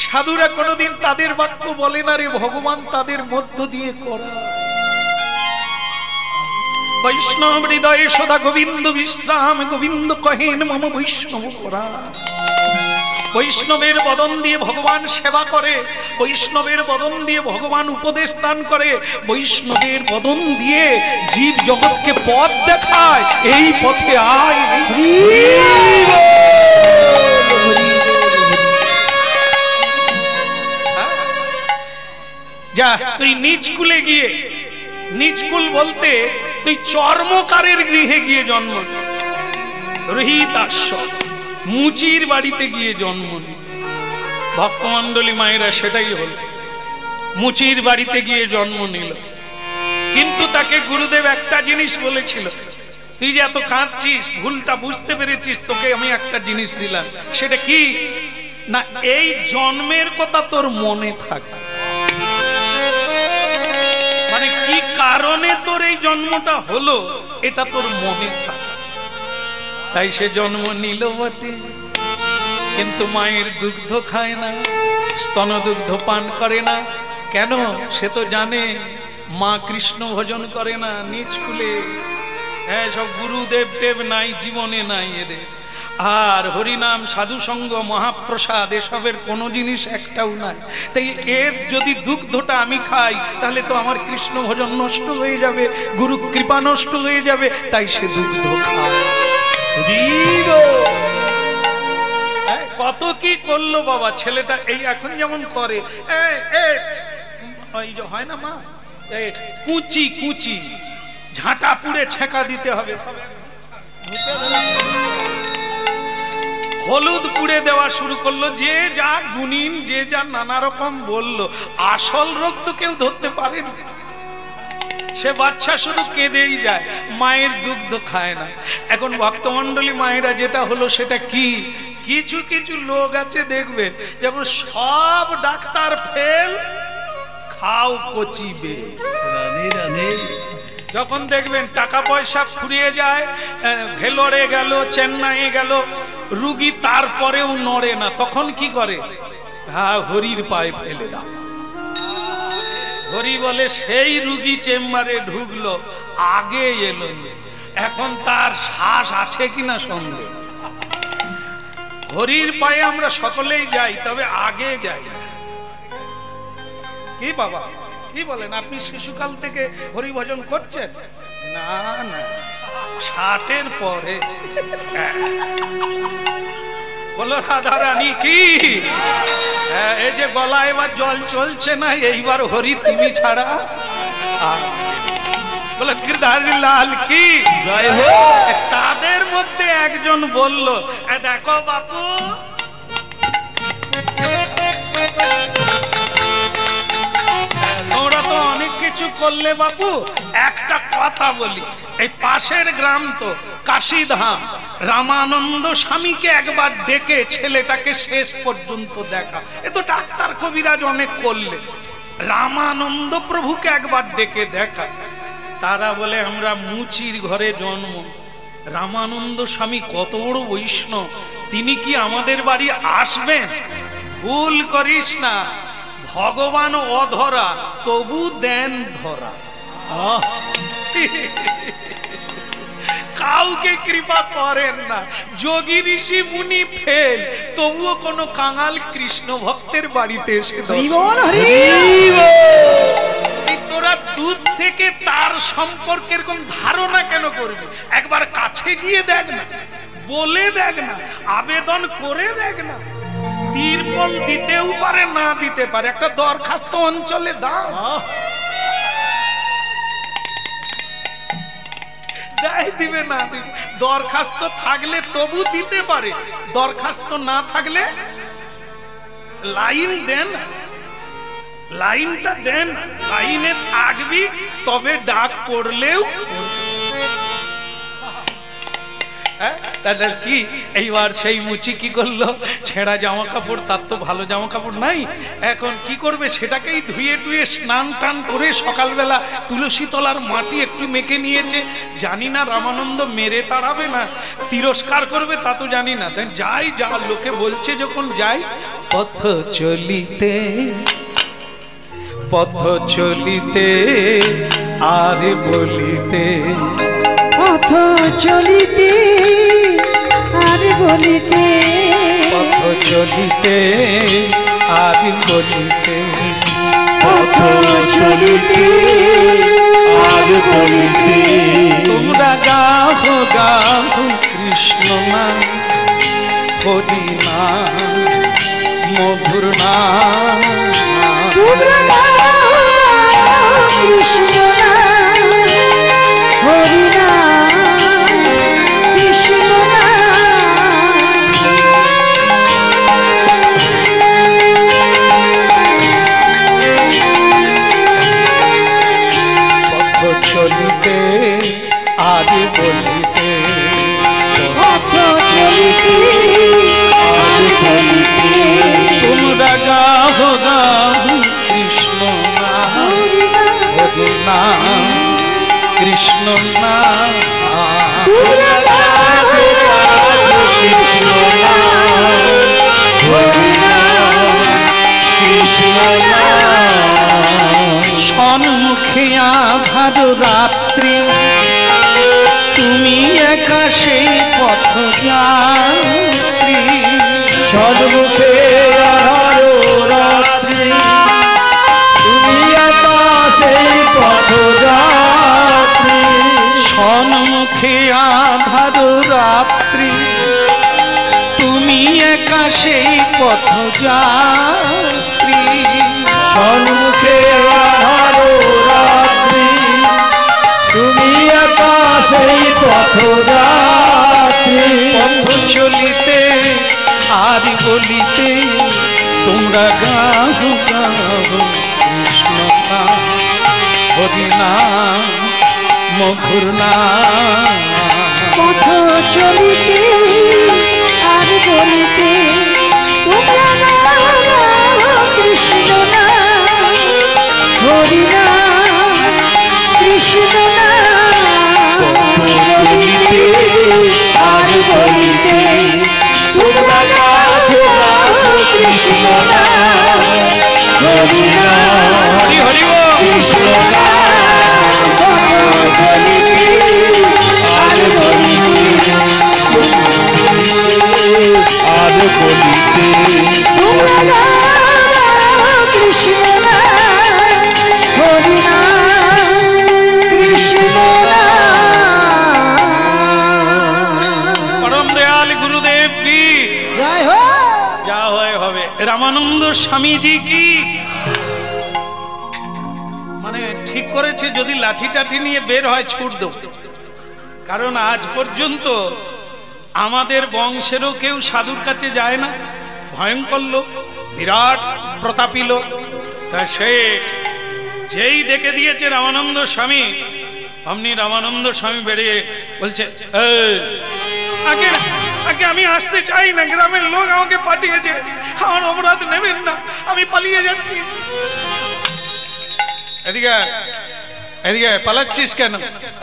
সাধুরা কোনোদিন তাদের বাক্য বলে না রে, ভগবান তাদের মধ্য দিয়ে করা। বৈষ্ণব হৃদয়ে সদা গোবিন্দ বিশ্রাম, গোবিন্দ কহেন মম বৈষ্ণব পরা। বৈষ্ণবের বদন দিয়ে ভগবান সেবা করে, বৈষ্ণবের বদন দিয়ে ভগবান উপদেশ দান করে, বৈষ্ণবের বদন দিয়ে জীব জগৎকে পথ দেখায়। এই পথে আয়। যা তুই নিচকুলে গিয়ে, নিচকুল বলতে তুই চর্মকারের গৃহে গিয়ে জন্ম নে, রোহিতাশ্ব মুচির বাড়িতে গিয়ে জন্ম নে। ভক্তমণ্ডলী মায়েরা সেটাই হল, মুচির বাড়িতে গিয়ে জন্ম নিল। কিন্তু তাকে গুরুদেব একটা জিনিস বলেছিল, তুই যে এত কাঁদছিস, ভুলটা বুঝতে পেরেছিস, তোকে আমি একটা জিনিস দিলাম। সেটা কি না, এই জন্মের কথা তোর মনে থাকে। মানে কি কারণে তোর এই জন্মটা হলো, এটা তোর মনে থাকে। তাই সে জন্ম নিল বটে, কিন্তু মায়ের দুগ্ধ খায় না, স্তন দুগ্ধ পান করে না। কেন? সে তো জানে মা কৃষ্ণ ভজন করে না। নিজ খুলে হ্যাঁ, সব গুরুদেব টেব নাই, জীবনে নাই এদের। আর হরিনাম, সাধু সঙ্গ, মহাপ্রসাদ, এসবের কোনো জিনিস একটাও নাই। তাই এর যদি দুগ্ধটা আমি খাই, তাহলে তো আমার কৃষ্ণ ভজন নষ্ট হয়ে যাবে, গুরু কৃপা নষ্ট হয়ে যাবে। তাই সে দুগ্ধ খায়। কত কি করলো বাবা ছেলেটা। এই এখন যেমন করে, ওই যে হয় না মা, কুচি কুচি ঝাঁটা পুড়ে ছেঁকা দিতে হবে, হলুদ পুড়ে দেওয়া শুরু করলো। যে যা গুণিন, যে যা নানা রকম বললো, আসল রোগ তো কেউ ধরতে পারেনি। সে বাচ্চা শুধু কেঁদেই যায়, মায়ের দুগ্ধ খায় না। এখন ভক্তমণ্ডলী মায়েরা যেটা হলো সেটা কি, কিছু কিছু লোক আছে দেখবেন, যেমন সব ডাক্তার ফেল, খাও কচিবে। রাধে রাধে। যখন দেখবেন টাকা পয়সা ফুরিয়ে যায়, ভেলোরে গেল, চেন্নাইয়ে গেল, রুগী তারপরেও নড়ে না, তখন কি করে? হ্যাঁ, হরির পায়ে ফেলে দাও। হরি বলে সেই রুগী চেম্বারে ঢুকলো, আগে এলো, এখন তার শ্বাস আছে কিনা সন্দেহ। হরির পায়ে আমরা সকলেই যাই, তবে আগে যাই। কি বাবা, কি বলেন? আপনি শিশুকাল থেকে হরি ভজন করছেন? না না, 60-এর পরে। বলো রাধা রানী কি? এই যে গলা এবার জল চলছে না, এইবার হরি তুমি ছাড়া। বলো গিরধারী লাল কি? তাদের মধ্যে একজন বলল, দেখো বাপু, তোমরা তো অনেক কিছু করলে বাপু, একটা কথা বলি। এই পাশের গ্রাম তো কাশীধাম, রামানন্দ স্বামীকে একবার ডেকে ছেলেটাকে শেষ পর্যন্ত দেখা। এ তো ডাক্তার কবিরাজ অনেক করলে, রামানন্দ প্রভুকে একবার ডেকে দেখা। তারা বলে আমরা মুচির ঘরে জন্ম, রামানন্দ স্বামী কত বড় বৈষ্ণব, তিনি কি আমাদের বাড়ি আসবেন? ভুল করিস না, ভগবান অধরা, তবু দেন ধরা। কাউকে কৃপা করেন না। যোগী ঋষি মুনি ফেল, তবুও কোনো কাঙাল কৃষ্ণ ভক্তের বাড়িতে এসে তোরা দুধ থেকে তার সম্পর্কে এরকম ধারণা কেন করবি? একবার কাছে গিয়ে দেখ না, বলে দেখ না, আবেদন করে দেখ না। তিরপল দিতেও পারে, না দিতে পারে, একটা দরখাস্ত অঞ্চলে দাও, দেয় দিবে না দিবে। দরখাস্ত থাকলে তবু দিতে পারে, দরখাস্ত না থাকলে লাইন দেন, লাইনটা দেন, লাইনে থাকবি তবে ডাক পড়লেও। কি এইবার সেই মুচি কি করলো, ছেঁড়া জামা কাপড়, তার তো ভালো জামা কাপড় নাই, এখন কি করবে সেটাকেই ধুয়ে টুয়ে স্নান টান করে সকালবেলা তুলসী তলার মাটি একটু মেখে নিয়েছে। জানি না রামানন্দ মেরে তাড়াবে না তিরস্কার করবে তা তো জানি না, তাই যাই, যা লোকে বলছে যখন যাই। পথ চলিতে পথ চলিতে আর বলিতে, পথ চলিতে আর বলিতে, পথ চলিতে আর বলিতে, পথ চলিতে আর বলিতে। তোমরা গাও গাও কৃষ্ণ নাম, হরি নাম, মধুর নাম, তোমরা গাও কৃষ্ণ নাম, হরি নাম, কৃষ্ণ নাম। পথ চলিতে আর বলিতে, পথ চলিতে আর বলিতে। তোমরা গাও গাও কৃষ্ণ নাম, হরি নাম, হরি নাম, কৃষ্ণ নাম। তোমরা গাও কৃষ্ণ নাম, হরি নাম, কৃষ্ণ নাম। সম্মুখে আধার রাত্রি, তুমি একা সেই পথ যাত্রী। সন্মুখে আধার রাত্রি, তুমি একা সেই পথযাত্রী। সম্মুখে আধার রাত্রি, তুমি একা সেই পথ যাত্রী। সন্মুখে আধার রাত্রি, তুমি একা সেই পথযাত্রী। পথ চলিতে আর বলিতে, তোমরা গাও গাও কৃষ্ণ নাম, হরি নাম, মধুর নাম। পথ চলিতে আর বলিতে, তোমরা গাও কৃষ্ণ নাম, হরি নাম, কৃষ্ণ নাম। চলিতে আর বলিতে, তোমরা গাও কৃষ্ণ নাম, হরি নাম, হরি হরি বল। কৃষ্ণ নাম। পথ চলিতে আর বলিতে, আর বলিতে, তোমরা গাও কৃষ্ণ নাম, হরি নাম, কৃষ্ণ নাম। পরম দয়াল গুরুদেব কি জয় হো। যা হয় হবে। রামানন্দ স্বামীজি কি মানে ঠিক করেছে, যদি লাঠি টাঠি নিয়ে বের হয় ছুট দেব। কারণ আজ পর্যন্ত আমাদের বংশেরও কেউ সাধুর কাছে যায় না, ভয়ঙ্কর লোক, বিরাট প্রতাপী লোক। তা সে যেই ডেকে দিয়েছে রামানন্দ স্বামী, অমনি রামানন্দ স্বামী বেরিয়ে বলছে, আগে আগে আমি আসতে চাই না, গ্রামের লোক আমাকে পাঠিয়েছে, আমার অপরাধ নেবেন না, আমি পালিয়ে যাচ্ছি। এদিকে এদিকে পালাচ্ছিস কেন?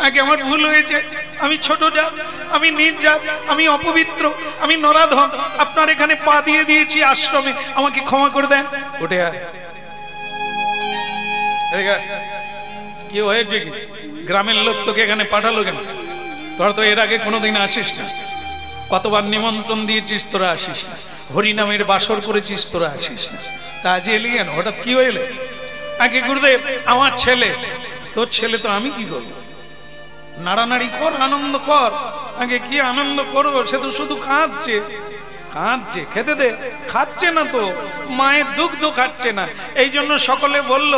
আগে আমার ভুল হয়েছে, আমি ছোট জাত, আমি নিজ জাত, আমি অপবিত্র, আমি নরাধম, আপনার এখানে পা দিয়ে দিয়েছি আশ্রমে, আমাকে ক্ষমা করে দেন। উঠে আয়। এদিকে কি হয়েছে কি? গ্রামের লোক তোকে এখানে পাঠালো কেন? তোরা তো এর আগে কোনোদিন আসিস না, কতবার নিমন্ত্রণ দিয়েছিস তোরা আসিস না, হরিনামের বাসর করেছিস তোরা আসিস না, তা আজ এলি কেন? হঠাৎ কি হইলে? আগে গুরুদেব আমার ছেলে, তোর ছেলে তো আমি কি করবো? নাড়ানাড়ি কর, আনন্দ কর। আগে কি আনন্দ করবো? সে তো শুধু কাঁদছে কাঁদছে, খেতে দে। খাচ্ছে না তো, মায়ের দুগ্ধ খাচ্ছে না। এই জন্য সকলে বলল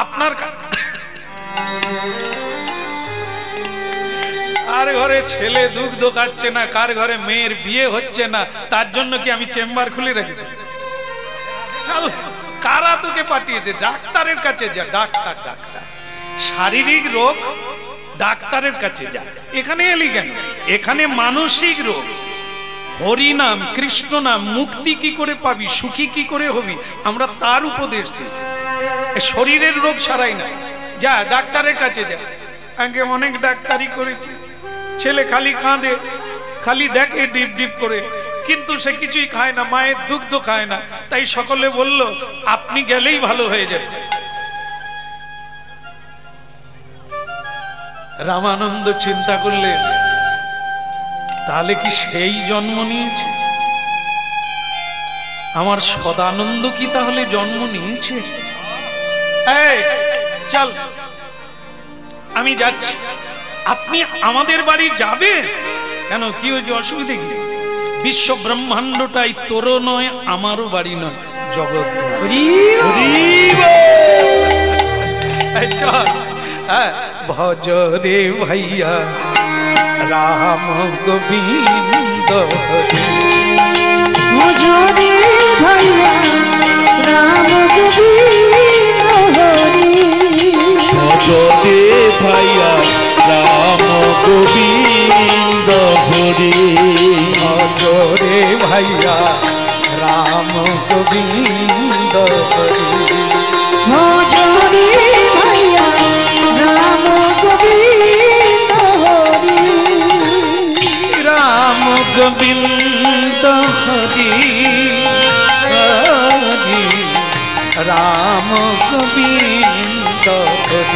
আপনার কার ঘরে ছেলে দুগ্ধ খাচ্ছে না, কার ঘরে মেয়ের বিয়ে হচ্ছে না, তার জন্য কি আমি চেম্বার খুলে রেখেছি? কারা তোকে পাঠিয়েছে? ডাক্তারের কাছে যা। ডাক্তার ডাক্তার শারীরিক রোগ ডাক্তারের কাছে যা। এখানে এলি কেন? এখানে মানসিক রোগ। হরিনাম কৃষ্ণ নাম, মুক্তি কি করে পাবি, সুখী কি করে হবি, আমরা তার উপদেশ দিই। শরীরের রোগ সারাই না, যা ডাক্তারের কাছে যা। আগে অনেক ডাক্তারি করেছি, ছেলে খালি কাঁদে, খালি দেখে ডিপ ডিপ করে, কিন্তু সে কিছুই খায় না, মায়ের দুগ্ধ খায় না। তাই সকলে বলল আপনি গেলেই ভালো হয়ে যাবে। রামানন্দ চিন্তা করলেন তাহলে কি সেই জন্ম নিয়েছে? আমার সদানন্দ কি তাহলে জন্ম নিয়েছে? এই চল, আমি যাচ্ছি, আপনি আমাদের বাড়ি যাবেন কেন? কি হয়েছে, অসুবিধে কি? বিশ্ব ব্রহ্মাণ্ডটাই তোর নয়, আমারও বাড়ি নয়, জগৎ। চল, ভজ রে ভাইয়া রাম গোবিন্দ হরি, ভজ রে ভাইয়া রাম গোবিন্দ হরি, ভজ রে ভাইয়া রাম গোবিন্দ হরি, ভজ রে ভাইয়া রাম গোবিন্দ হরি, ভজ রে ভাইয়া রাম গোবিন্দ হরি, রাম গোবিন্দ হরি হরি, রাম গোবিন্দ হরি, বল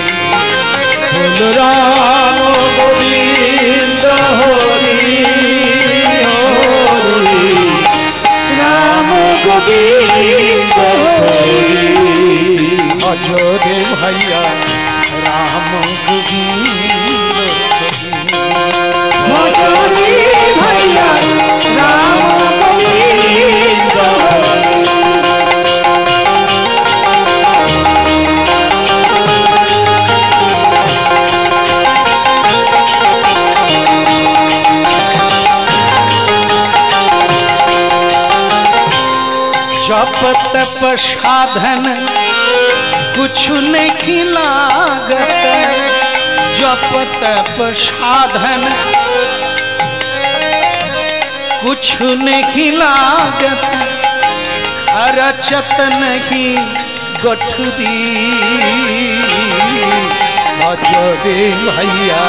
রাম গোবিন্দ হরি হরি, রাম গোবিন্দ হরি, ভজ রে ভাইয়া রাম গোবিন্দ হরি, ভজ রে ভাইয়া রাম গোবিন্দ হরি। जप तप साधन कुछ नहीं लागत, जप तप साधन कुछ नहीं लागत, खर्चत नहीं गठरी, भज रे भैया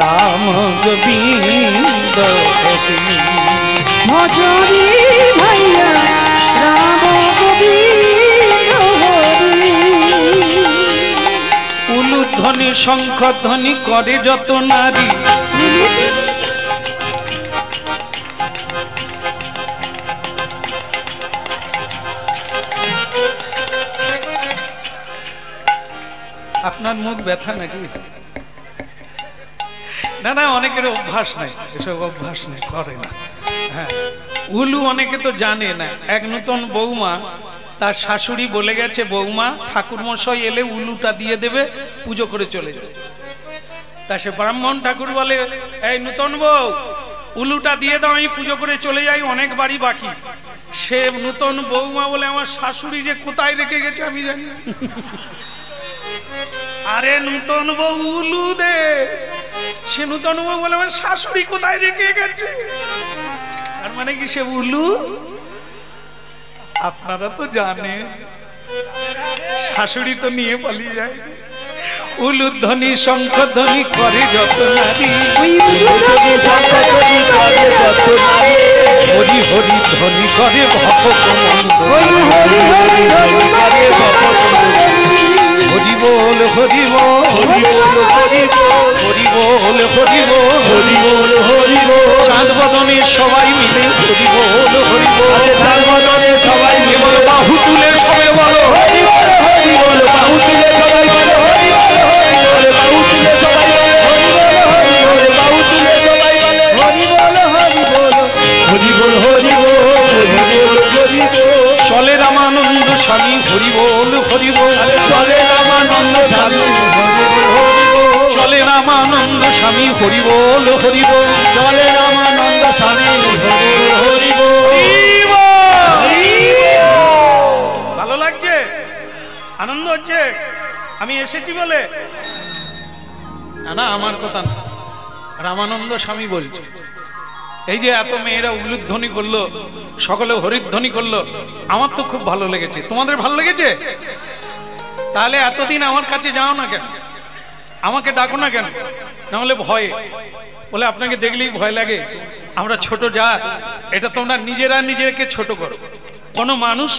राम गोविंद हरि, भज रे भैया राम गोविंद हरि, উলুধ্বনি শঙ্খ ধ্বনি করে যত নারী, আপনার মুখ ব্যথা নাকি? না না, অনেকের অভ্যাস নাই, এসব অভ্যাস নেই, করে না। হ্যাঁ, উলু অনেকে তো জানে না। এক নতুন বৌমা, তার শাশুড়ি বলে গেছে বৌমা ঠাকুর মশাই এলে উলুটা দিয়ে দেবে, পুজো করে চলে যাবে। তা সে ব্রাহ্মণ ঠাকুর বলে এই নতুন বউ উলুটা দিয়ে দাও, আমি পুজো করে চলে যাই, অনেক বাড়ি বাকি। সে নতুন বৌমা বলে আমার শাশুড়ি যে কোথায় রেখে গেছে আমি জানি না। আরে নতুন বউ উলু দে। সে নতুন বউ বলে আমার শাশুড়ি কোথায় রেখে গেছে, তার মানে কি সে উলু? আপনারা তো জানেন শাশুড়ি তো নিয়ে পালিয়ে যায়। উলুধ্বনি শঙ্খ ধ্বনি করে যত নারী, হরি হরি ধ্বনি করে ভক্ত মন্দ, হরি হরি হরি হরি করে ভক্ত মন্দ, হরি বল হরি বল হরি বল হরি বল হরি বল হরি বল হরি বল হরি বল চাঁদ বদনে সবাই মিলে হরি বল হরি বল তার বদনে সবাই মিলে বল বাহু তুলে সবে বলো হরি বল হরি বল বাহু তুলে সবাই বলো হরি বল হরি বল বাহু তুলে সবাই বলো হরি বল হরি বল বাহু তুলে সবাই বলো হরি বল হরি বল হরি বল হরি বল হরি বল হরি বল চলে রামানন্দ স্বামী হরি বল হরি বল চলে রামানন্দ স্বামী হরি বল হরি বল চলে রামানন্দ স্বামী হরি বল হরি বল চলে রামানন্দ স্বামী হরি বল হরি বল ভালো লাগছে, আনন্দ হচ্ছে আমি এসেছি বলে? না আমার কথা না, রামানন্দ স্বামী বলছে। এই যে এত মেয়েরা উলুধ্বনি করলো, সকলে হরিধ্বনি করলো, আমার তো খুব ভালো লেগেছে। তোমাদের ভালো লেগেছে? তাহলে এতদিন আমার কাছে যাও না কেন, আমাকে ডাকো না কেন? না হলে ভয়ে বলে আপনাকে দেখলেই ভয় লাগে, আমরা ছোট জাত, এটা তোমরা নিজেরা নিজেকে ছোট করো। কোনো মানুষ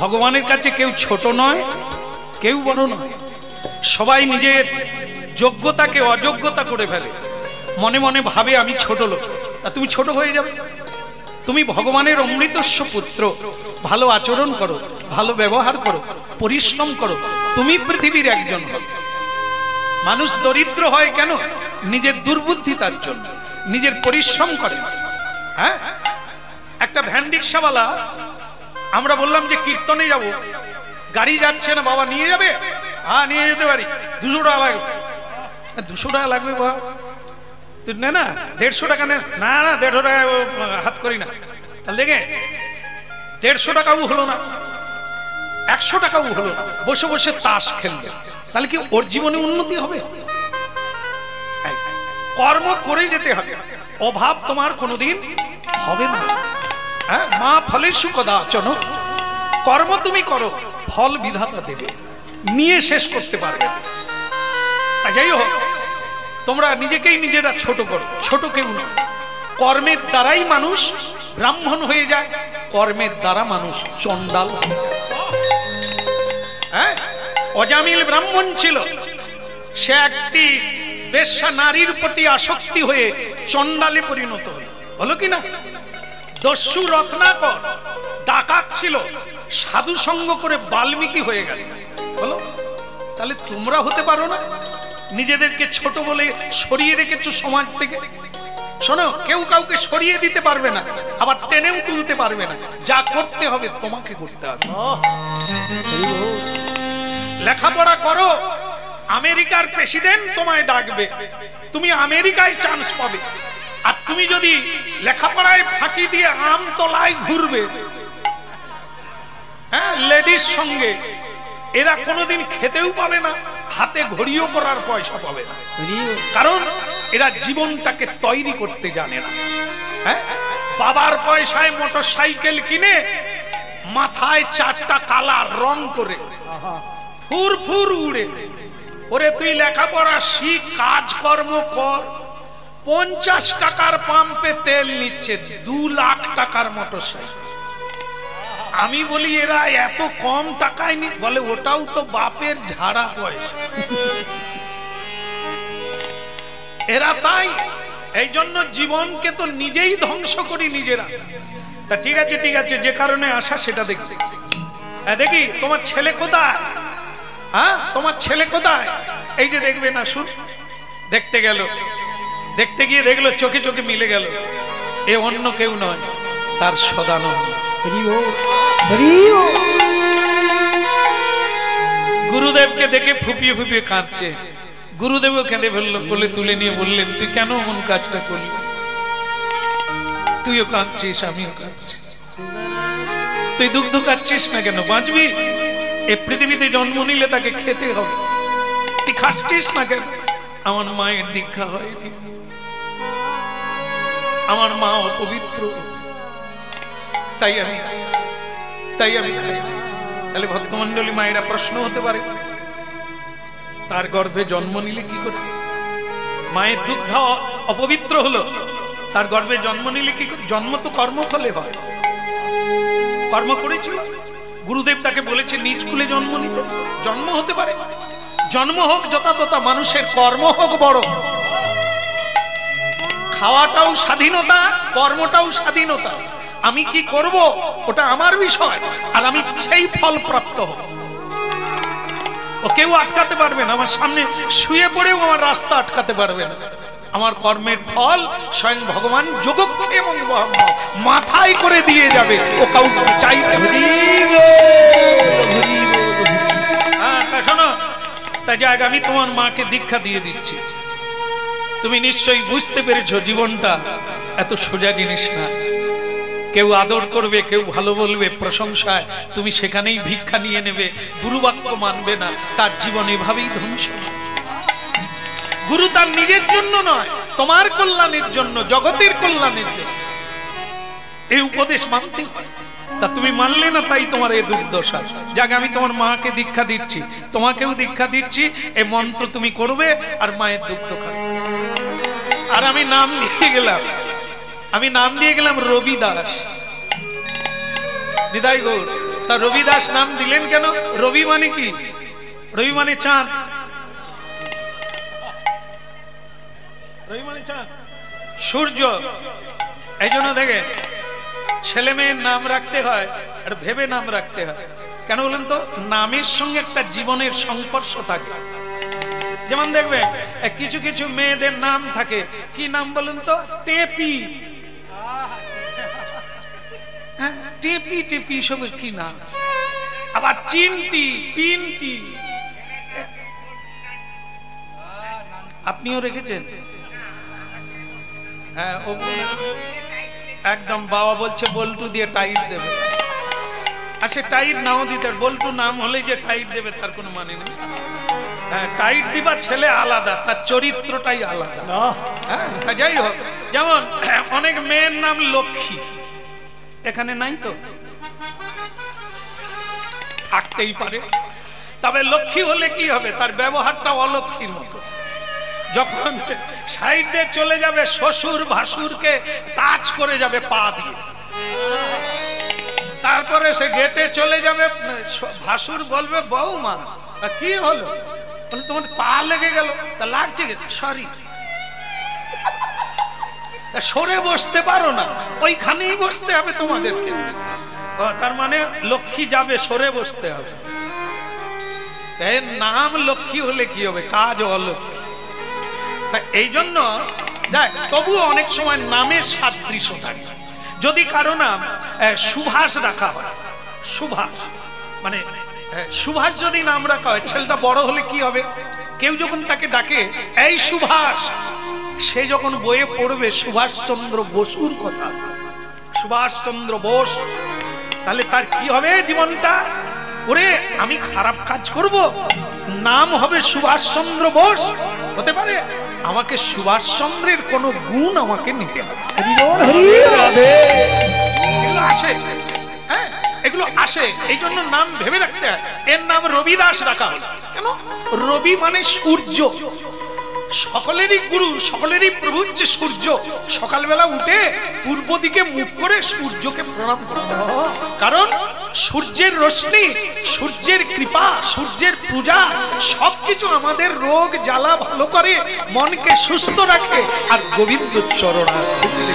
ভগবানের কাছে কেউ ছোট নয়, কেউ বড় নয়। সবাই নিজের যোগ্যতাকে অযোগ্যতা করে ফেলে, মনে মনে ভাবে আমি ছোট লোক। তা তুমি ছোট হয়ে যাবে। তুমি ভগবানের অমৃতস্ব পুত্র, ভালো আচরণ করো, ভালো ব্যবহার করো, পরিশ্রম করো, তুমি পৃথিবীর একজন হও। মানুষ দরিদ্র হয় কেন? নিজের দুর্বুদ্ধিতার জন্য, নিজের পরিশ্রম করে। হ্যাঁ, একটা ভ্যান রিক্সাওয়ালা, আমরা বললাম যে কীর্তনে যাব, গাড়ি যাচ্ছে না, বাবা নিয়ে যাবে? হ্যাঁ নিয়ে যেতে পারি, 200 টাকা লাগবে। 200 টাকা লাগবে বাবা, তুই নে না, 150 টাকা নে। না না 150 টাকা হাত করি না। তাহলে দেখে 150 টাকাও হলো না, 100 টাকাও হলো না, বসে বসে তাস খেলবে। তাহলে কি ওর জীবনে উন্নতি হবে? কর্ম করে যেতে হবে, অভাব তোমার কোনোদিন হবে না। হ্যাঁ, মা ফলেষু কদাচন, কর্ম তুমি করো, ফল বিধাতা দেবে, নিয়ে শেষ করতে পারবে। তাই যাই হোক, তোমরা নিজেকেই নিজেরা ছোট করো, ছোট কেউ না। কর্মের দ্বারাই মানুষ ব্রাহ্মণ হয়ে যায়, কর্মের দ্বারা মানুষ চণ্ডাল হয়ে যায়। হ্যাঁ, অজামিল ব্রাহ্মণ ছিল, সে একটি বেশ্যা নারীর প্রতি আসক্তি হয়ে চণ্ডালে পরিণত হলো, হলো কি না? দস্যু রত্নাকর ডাকাত ছিল, সাধু সঙ্গ করে বাল্মীকি হয়ে গেল, বলো? তাহলে তোমরা হতে পারো না? নিজেদেরকে ছোট বলে সরিয়ে রেখেছো সমাজ থেকে। শোনো, কেউ কাউকে সরিয়ে দিতে পারবে না, আবার টেনেও তুলতে পারবে না। যা করতে হবে তোমাকে করতে হবে। লেখাপড়া করো, আমেরিকার প্রেসিডেন্ট তোমায় ডাকবে, তুমি আমেরিকায় চান্স পাবে। আর তুমি যদি লেখাপড়ায় ফাঁকি দিয়ে আমতলায় ঘুরবে, হ্যাঁ, লেডিস সঙ্গে, এরা কোনোদিন খেতেও পাবে না, হাতে ঘড়িও করার পয়সা পাবে না, কারণ এরা জীবনটাকে তৈরি করতে জানে না। হ্যাঁ, বাবার পয়সায় মোটর সাইকেল কিনে মাথায় 4টা কালার রং করে ফুর ফুর উড়ে। ওরে তুই লেখাপড়া শিখ, কাজকর্ম কর। 50 টাকার পাম্পে তেল নিচ্ছে, 2 লাখ টাকার মোটর সাইকেল। আমি বলি এরা এত কম টাকায় নি? বলে ওটাও তো বাপের ঝাড়া পয়সা। এরা তাই, এই জন্য জীবনকে তো নিজেই ধ্বংস করি নিজেরা। তা ঠিক আছে, ঠিক আছে, যে কারণে আসা সেটা দেখি। দেখি তোমার ছেলে কোথায়? হ্যাঁ, তোমার ছেলে কোথায়? এই যে দেখবে না, শুন, দেখতে গেল, দেখতে গিয়ে দেখলো চোখে চোখে মিলে গেল, এ অন্য কেউ নয়, তার সদানন্দ। গুরুদেবকে দেখে ফুপিয়ে ফুপিয়ে কাঁদছে। গুরুদেবও কেঁদে ফেললো, কোলে তুলে নিয়ে বললেন, তুই কেন এমন কাজটা করলি? তুইও কাঁদছিস, আমিও কাঁদছি। তুই দুগ্ধ খাচ্ছিস না কেন? বাঁচবি, এ পৃথিবীতে জন্ম নিলে তাকে খেতে হবে। তুই খাচ্ছিস না কেন? আমার মায়ের দীক্ষা হয়নি, আমার মা অপবিত্র, তাই আমি খাই। তাহলে ভক্তমন্ডলী মায়েরা প্রশ্ন হতে পারে, তার গর্ভে জন্ম নিলে কি করে? মায়ের দুগ্ধ অপবিত্র হলো, তার গর্ভে জন্ম নিলে কি করে? জন্ম তো কর্মফলে হয়, কর্ম করেছিল, গুরুদেব তাকে বলেছে নিজ কুলে জন্ম নিতে। জন্ম হতে পারে, জন্ম হোক যথাযথ, মানুষের কর্ম হোক বড়। খাওয়াটাও স্বাধীনতা, কর্মটাও স্বাধীনতা। আমি কি করব ওটা আমার বিষয়, আর আমি সেই ফল প্রাপ্ত হব। ও কেউ আটকাতে পারবে না, আমার সামনে শুয়ে পড়েও আমার রাস্তা আটকাতে পারবে না। আমার কর্মের ফল স্বয়ং ভগবান যোগক্ষেম এবং মাথায় করে দিয়ে যাবে। ও কাউকে চাইতে শোনো, তাই যাক, আমি তোমার মাকে দীক্ষা দিয়ে দিচ্ছি। তুমি নিশ্চয়ই বুঝতে পেরেছো জীবনটা এত সোজা জিনিস না। কেউ আদর করবে, কেউ ভালো বলবে, প্রশংসায় তুমি সেখানেই ভিক্ষা নিয়ে নেবে, গুরুবাক্য মানবে না, তার জীবন এভাবেই ধ্বংস। গুরু তার নিজের জন্য নয়, তোমার কল্যাণের জন্য, জগতের কল্যাণের জন্য এই উপদেশ মানতে হয়। তা তুমি মানলে না, তাই তোমার এই দুর্দশা। যাক, আমি তোমার মাকে দীক্ষা দিচ্ছি, তোমাকেও দীক্ষা দিচ্ছি। এই মন্ত্র তুমি করবে আর মায়ের দুগ্ধ খাবে। আর আমি নাম দিয়ে গেলাম রবি দাস। নিতাই গৌর। তা রবি দাস নাম দিলেন কেন? রবি মানে কি? রবি মানে চাঁদ। রবি মানে চাঁদ, সূর্য। এই জন্য দেখে ছেলে মেয়ের নাম রাখতে হয় আর ভেবে নাম রাখতে হয়। কেন বলেন তো? নামের সঙ্গে একটা জীবনের সংস্পর্শ থাকে। যেমন দেখবে কিছু কিছু মেয়েদের নাম থাকে, কি নাম বলেন তো? টেপি। টেপি টেপি সব কি নাম? আবার চিনটি, পিনটি। আপনিও রেখেছেন? হ্যাঁ, একদম। বাবা বলছে বল্টু দিয়ে টাইট দেবে। আর সে টাইট নাও দিতে, বল্টু নাম হলে যে টাইট দেবে তার কোনো মানে নেই। হ্যাঁ, টাইট দিবার ছেলে আলাদা, তার চরিত্রটাই আলাদা। হ্যাঁ, যাই হোক, যেমন অনেক মেয়ের নাম লক্ষ্মী, এখানে নাই তো, থাকতেই পারে। তবে লক্ষ্মী হলে কি হবে? তার ব্যবহারটা অলক্ষ্মীর মতো। যখন সাইড দিয়ে চলে যাবে, শ্বশুর ভাসুরকে টাচ করে যাবে পা দিয়ে। তারপরে সে গেটে চলে যাবে, ভাসুর বলবে বৌমা কি হলো? বলে তোমার পা লেগে গেল। তা লাগছে গেছে, সরি। সরে বসতে পারো না, ওইখানেই বসতে হবে তোমাদেরকে। তার মানে লক্ষ্মী যাবে, সরে বসতে হবে। নাম লক্ষ্মী হলে কি হবে? কাজ অলক্ষ্মী। এই জন্য দেখ, তবুও অনেক সময় নামের সাদৃশ্য থাকে। যদি কারো নাম সুভাষ রাখা হয়, সুভাষ মানে সুভাষ যদি নাম রাখা হয়, ছেলেটা বড় হলে কি হবে? কেউ যখন তাকে ডাকে এই সুভাষ, সে যখন বইয়ে পড়বে সুভাষচন্দ্র বসুর কথা, সুভাষচন্দ্র বোস, তাহলে তার কি হবে জীবনটা? ওরে, আমি খারাপ কাজ করব, নাম হবে সুভাষচন্দ্র বোস, হতে পারে আমাকে সুভাষচন্দ্রের কোন গুণ আমাকে নিতে হবে। এগুলো আসে, হ্যাঁ, এগুলো আসে। এই জন্য নাম ভেবে রাখতে হয়। এর নাম রবিদাস রাখা হলো কেন? রবি মানে সূর্য, সকলেরই গুরু, সকলেরই প্রভু হচ্ছে সূর্য। সকালবেলা উঠে পূর্ব দিকে মুখ করে সূর্যকে প্রণাম করতে হবে, কারণ সূর্যের রশ্মি, সূর্যের কৃপা, সূর্যের পূজা সবকিছু আমাদের রোগ জ্বালা ভালো করে, মনকে সুস্থ রাখে। আর গোবিন্দ চরণারবিন্দে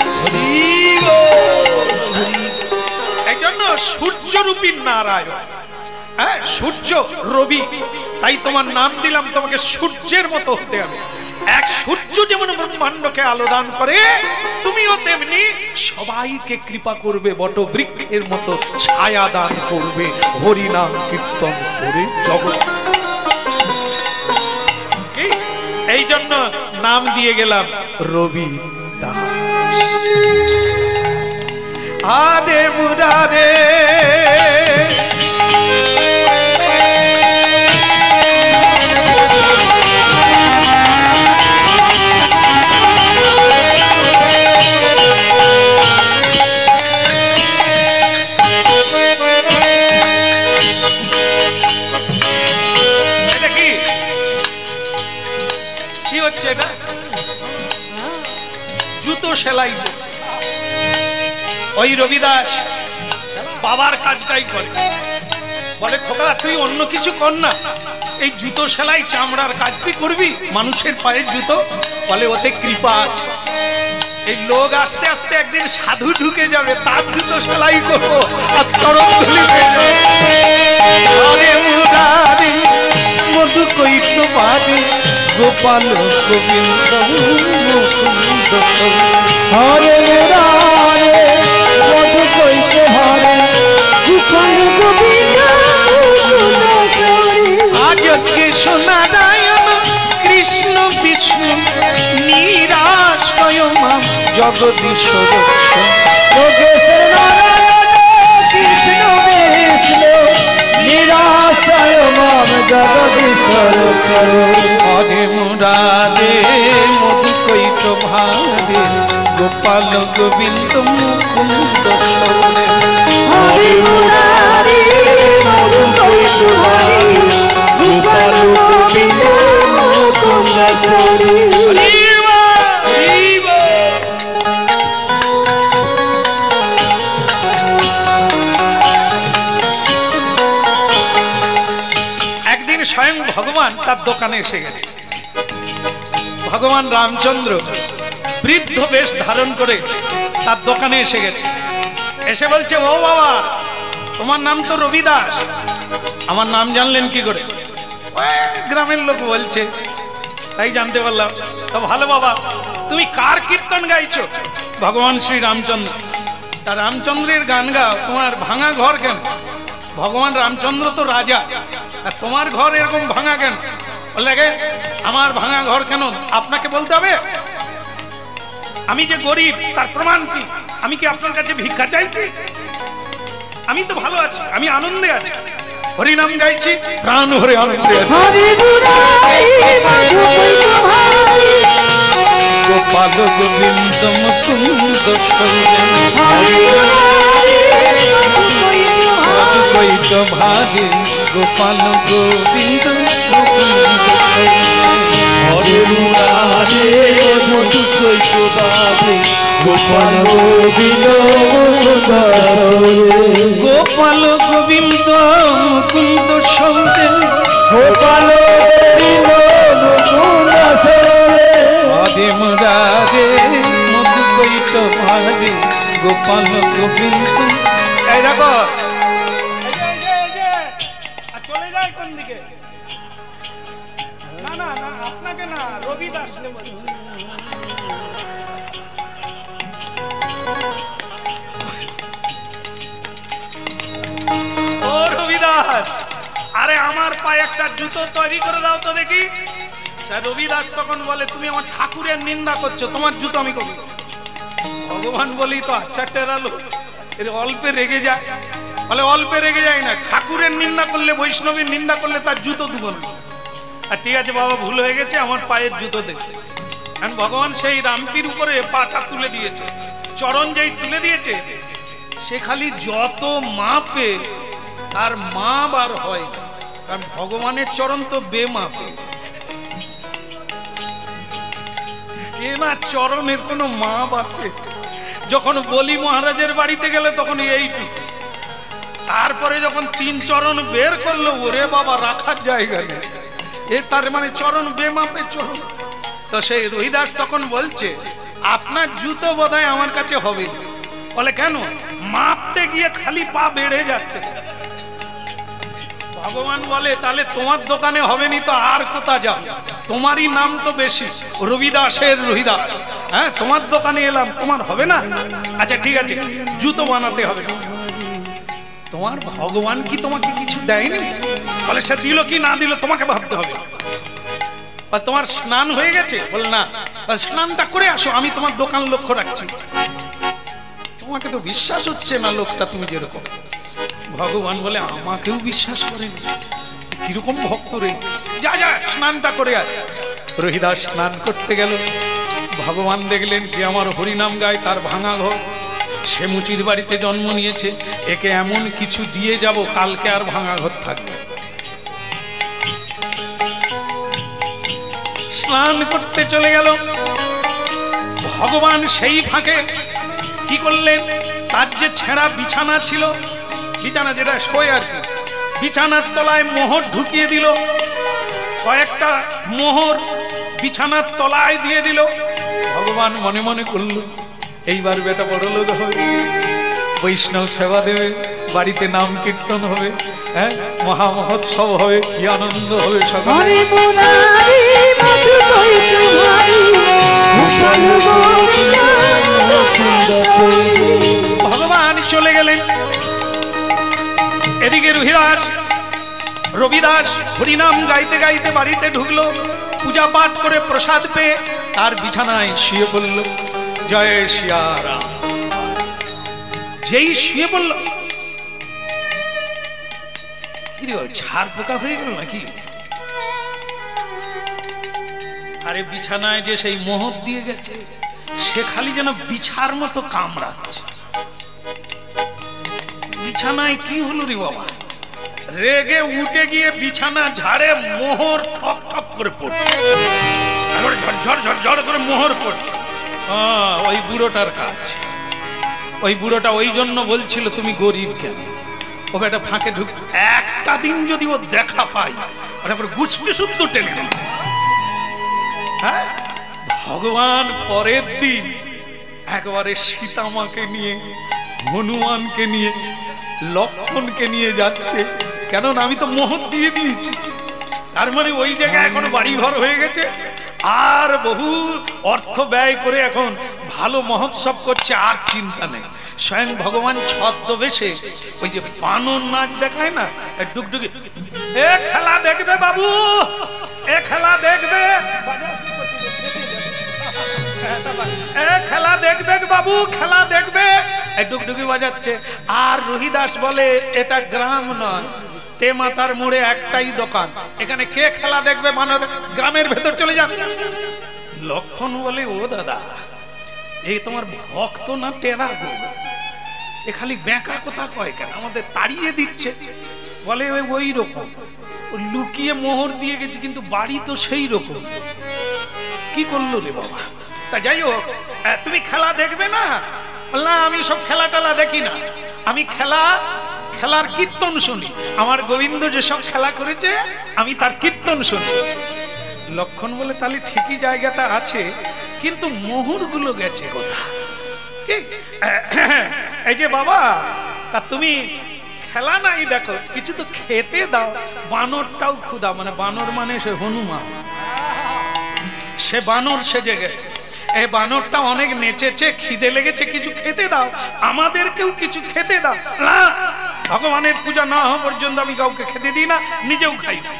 এই জন্য সূর্যরূপী নারায়ণ, হ্যাঁ, সূর্য রবি। তাই তোমার নাম দিলাম, তোমাকে সূর্যের মতো হতে হবে। এক সূর্য যেমন ব্রহ্মাণ্ডকে আলো দান করে, তুমিও তেমনি সবাইকে কৃপা করবে, বটবৃক্ষের মতো ছায়া দান করবে, হরিনাম কীর্তন করে জগৎ। এই জন্য নাম দিয়ে গেলাম রবি দাস। আরে মুরারে জুতো সেলাই। ওই রবিদাস বাবার কাজটাই করে। বলে খোকা তুই অন্য কিছু কর না, এই জুতো সেলাই চামড়ার কাজ তুই করবি, মানুষের পায়ের জুতো। বলে ওতে কৃপা আছে, এই লোক আস্তে আস্তে একদিন সাধু ঢুকে যাবে, তার জুতো সেলাই করবো আর চরণ ধুলি মধু কৈত বাদে গোপাল গোবিন্দ মুকুন্দ হরে মুরারে মধু কইতে হরে গোপাল গোবিন্দ মুকুন্দ সরি। আজকে সোনারায়ণ কৃষ্ণ বিষ্ণু নিরাশ্রয় মাম জগদীশ্বর যোগেশ্বর নারায়ণ কৃষ্ণ বিষ্ণু নিরাশয় মাম জগদীশ্বর করো। হরে মুরারে মধু কৈত ভারে গোপাল গোবিন্দ মুকুন্দ হরে মুরারে মধু কইতে হরে গোপাল গোবিন্দ মুকুন্দ সরি। একদিন স্বয়ং ভগবান তার দোকানে এসে গেছে। ভগবান রামচন্দ্র বৃদ্ধ বেশ ধারণ করে তার দোকানে এসে গেছে। এসে বলছে, ও বাবা তোমার নাম তো রবিদাস, আমার নাম জানলেন কি করে? গ্রামের লোক বলছে, তাই জানতে পারলাম। তো ভালো বাবা, তুমি কার কীর্তন গাইছো? ভগবান শ্রী রামচন্দ্র। তা রামচন্দ্রের গান গাও, তোমার ভাঙা ঘর কেন? ভগবান রামচন্দ্র তো রাজা, আর তোমার ঘর এরকম ভাঙা কেন? বলে আমার ভাঙা ঘর কেন আপনাকে বলতে হবে? আমি যে গরিব তার প্রমাণ কি? আমি কি আপনার কাছে ভিক্ষা চাইছি? আমি তো ভালো আছি, আমি আনন্দে আছি, হরিনাম গাইছি, প্রাণ ভরে আনন্দে আছি। হরে মুরারে মধু কইতে হরে গোপাল গোবিন্দ মুকুন্দ হরে মুরারে মধু কইতে কৈত ভাগে গোপাল গোবিন্দ মুকুন্দ হরে মুরারে মধু কইতে হরে গোপাল গোবিন্দ মুকুন্দ সরে। গোপাল গোবিন্দ মুকুন্দ সৌদে গোপাল গোবিন্দ মুকুন্দ সরে। হরে মুরারে মধু কৈত ভাগে গোপাল গোবিন্দ। এই দেখো, চলে যায় কোন দিকে? না না না, আপনাকে না, রবিদাসকে বলছি। ও রবিদাস, আরে আমার পায়ে একটা জুতো তৈরি করে দাও তো দেখি। স্যার রবিদাস তখন বলে, তুমি আমার ঠাকুরের নিন্দা করছো, তোমার জুতো আমি করবো। ভগবান বলি তো আচ্ছা টেরালো, এর অল্পে রেগে যায়। বলে অল্পে রেগে যায় না, ঠাকুরের নিন্দা করলে, বৈষ্ণবের নিন্দা করলে তার জুতো দেবো না। আর ঠিক আছে বাবা, ভুল হয়ে গেছে, আমার পায়ের জুতো দেখে। কারণ ভগবান সেই রামটির উপরে পাটা তুলে দিয়েছে, চরণ যেই তুলে দিয়েছে, সে খালি যত মাপে তার মা বার হয়, কারণ ভগবানের চরণ তো বেমাপে। না চরণের কোনো মাপ আছে? যখন বলি মহারাজের বাড়িতে গেলে তখন এইটুকু, তারপরে যখন 3 চরণ বের করলো, ওরে বাবা রাখার জায়গা নেই। এ তার মানে চরণ বেমাপে চরণ। তো সেই রহিদাস তখন বলছে, আপনার জুতো বোধহয় আমার কাছে হবে। বলে কেন? মাপতে গিয়ে খালি পা বেড়ে যাচ্ছে। ভগবান বলে, তাহলে তোমার দোকানে হবে নি তো আর কোথা যাও? তোমারই নাম তো বেশি, রবিদাসের রহিদাস। হ্যাঁ, তোমার দোকানে এলাম, তোমার হবে না? আচ্ছা ঠিক আছে, জুতো বানাতে হবে। তোমার ভগবান কি তোমাকে কিছু দেয়নি? বলে সে দিল কি না দিল তোমাকে ভাবতে হবে। তোমার স্নান হয়ে গেছে? বলে না। স্নানটা করে আসো, আমি তোমার দোকান লক্ষ্য রাখছি। তোমাকে তো বিশ্বাস হচ্ছে না লোকটা তুমি যেরকম। ভগবান বলে, আমাকেও বিশ্বাস করেন, কিরকম ভক্ত রে, যা যা স্নানটা করে আয়। রহিদাস স্নান করতে গেল। ভগবান দেখলেন যে আমার হরিনাম গায়, তার ভাঙা ঘর, সে মুচির বাড়িতে জন্ম নিয়েছে, একে এমন কিছু দিয়ে যাব কালকে আর ভাঙা ঘর থাকবে। স্নান করতে চলে গেল। ভগবান সেই ফাঁকে কি করলেন, তার যে ছেঁড়া বিছানা ছিল, বিছানা যেটা শোয় আর কি, বিছানার তলায় মোহর ঢুকিয়ে দিল, কয়েকটা মোহর বিছানার তলায় দিয়ে দিল। ভগবান মনে মনে করল এইবার বেটা বড় লোক হবে, বৈষ্ণব সেবা দেবে, বাড়িতে নাম কীর্তন হবে, হ্যাঁ মহা মহোৎসব হবে, কি আনন্দ হবে সকালে। ভগবান চলে গেলেন। এদিকে রবিদাস হরিনাম গাইতে গাইতে বাড়িতে ঢুকলো, পূজা পাঠ করে প্রসাদ পেয়ে তার বিছানায় শুয়ে পড়ল। জয় সিয়ারাম। যেই শুয়ে পড়ল, কি রে ঝাড় পোকা হয়ে গেল নাকি? আরে বিছানায় যে সেই মোহর দিয়ে গেছে, সে খালি যেন বিছার মতো কামড়াচ্ছে। বিছানায় কি হলো রে বাবা? রেগে উঠে গিয়ে বিছানা ঝাড়ে মোহর ঠক ঠক করে পড়ছে, ঝড় ঝড় ঝড় করে মোহর পড়ছে। ওই বুড়োটার কাজ। ওই বুড়োটা ওই জন্য বলছিল তুমি গরিব কেন, ওকে একটা ফাঁকে ঢুক, একটা দিন যদি ও দেখা পাই ওরা গুছতে শুদ্ধ টেনে দেবে। হ্যাঁ, ভগবান পরের দিন একবারে সীতামাকে নিয়ে, হনুমানকে নিয়ে, লক্ষ্মণকে নিয়ে যাচ্ছে। কেননা আমি তো মোহর দিয়ে দিয়েছি। তার মানে ওই জায়গায় এখন বাড়ি ঘর হয়ে গেছে, আর বহু অর্থ ব্যয় করে এখন ভালো মহোৎসব করছে, আর চিন্তা নেই। স্বয়ং ভগবান ছদ্মবেশে ওই যে বানর নাচ দেখায় না, ডুগডুগি, এ খেলা দেখবে বাবু, এ খেলা দেখবে, এ খেলা দেখবে বাবু, খেলা দেখবে, ডুগডুগি বাজাচ্ছে। আর রহিদাস বলে এটা গ্রাম নয়, তে মাথার মোড়ে একটাই দোকান, এখানে কে খেলা দেখবে? মানব গ্রামের ভেতর চলে যান। লক্ষণ বলে ও দাদা, এই তোমার ভক্ত না টেরা গো, এ খালি বেঁকা কথা কয় কেন, আমাদের তাড়িয়ে দিচ্ছে। বলে ওই রকম লুকিয়ে মোহর দিয়ে গেছি, কিন্তু বাড়ি তো সেই রকম। কি করলো রে বাবা? তা যাই হোক, তুমি খেলা দেখবে না? না, আমি সব খেলা টেলা দেখি না, আমি খেলার কীর্তন শুনি। আমার গোবিন্দ যেসব খেলা করেছে আমি তার কীর্তন শুনি। লক্ষণ বলে তাহলে ঠিকই জায়গাটা আছে, কিন্তু মোহরগুলো গেছে কোথা? এই যে বাবা, তা তুমি খেলা নাই দেখো, কিছু তো খেতে দাও। বানরটাও ক্ষুধা, মানে বানর মানে সে হনুমান, সে বানর সেজে গেছে। এই বানরটা অনেক নেচেছে, খিদে লেগেছে, কিছু খেতে দাও, আমাদেরকেও কিছু খেতে দাও। না, ভগবানের পূজা না হওয়া পর্যন্ত আমি কাউকে খেতে দিই না, নিজেও খাই না।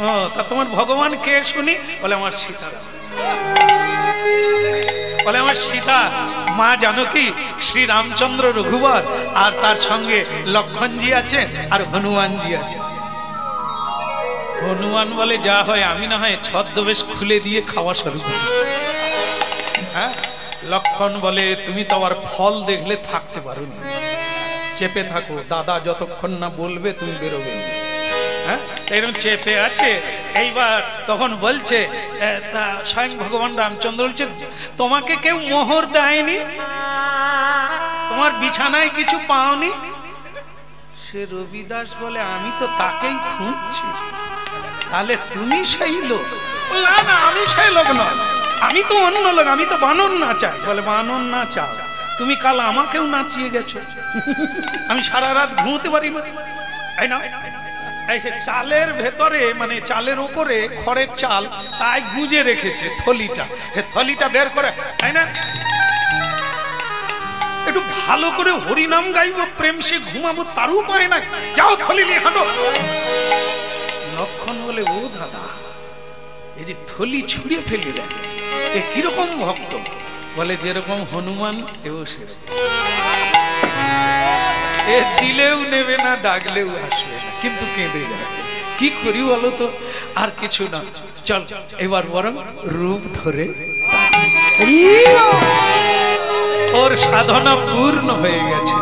ও তা তোমার ভগবান কে শুনি? বলে আমার সীতা। বলে আমার সীতা মা জানকী, শ্রী রামচন্দ্র রঘুবর, আর তার সঙ্গে লক্ষণজি আছে আর হনুমানজি আছে। হনুমান বলে যা হয়, আমি না হয় ছদ্মবেশ খুলে দিয়ে খাওয়া শুরু করি। হ্যাঁ, লক্ষণ বলে তুমি তো আবার ফল দেখলে থাকতে পারো না, চেপে থাকো, দাদা যতক্ষণ না বলবে তুমি বেরোবে। হ্যাঁ, এরকম চেপে আছে। এইবার তখন বলছে, তা স্বয়ং ভগবান রামচন্দ্র বলছে তোমাকে কেউ মোহর দেয়নি, তোমার বিছানায় কিছু পাওনি? সে রবিদাস বলে আমি তো তাকেই খুঁজছি। তাহলে তুমি সেই লোক? না না, আমি সেই লোক নয়, আমি তো অন্য লোক, আমি তো বানর নাচাই। বলে বানর নাচাও, তুমি কাল আমাকেও নাচিয়ে গেছো, আমি সারা রাত ঘুমোতে পারি না। তাই না? এই সে চালের ভেতরে, মানে চালের উপরে খড়ের চাল, তাই গুজে রেখেছে থলিটা, সে থলিটা বের করে, তাই না? একটু ভালো করে হরিনাম গাইবো, প্রেম সে ঘুমাবো, তারও পায় না। যাও থলি নিয়ে হাঁটো। লক্ষণ বলে ও দাদা, এই যে থলি ছুঁড়ে ফেলে দেয়, এ কিরকম ভক্ত? বলে যেরকম হনুমান এও সেরকম, এ দিলেও নেবে না, ডাকলেও আসবে না, কিন্তু কেঁদে যাবে। কি করি বলো তো? আর কিছু না, চল এবার বরং রূপ ধরে। ওর সাধনা পূর্ণ হয়ে গেছে,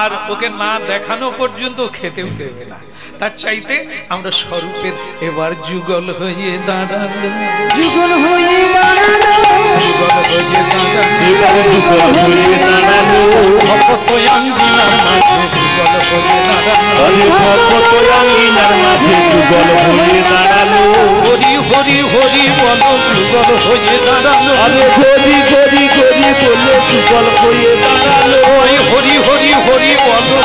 আর ওকে না দেখানো পর্যন্ত খেতেও দেবে না। তার চাইতে আমরা স্বরূপের এবার যুগল হয়ে দাঁড়ালো, যুগল হয়ে দাঁড়ালো, যুগল হয়ে দাঁড়ালো, ভক্ত আঙ্গিনার মাঝে যুগল হয়ে দাঁড়ালো, ভক্ত যুগল হয়ে দাঁড়ালো হরি হরি হরি বলো যুগল হয়ে দাঁড়ালো আরে হরি হরি হরি বলে যুগল হয়ে দাঁড়ালো হরি হরি হরি বলো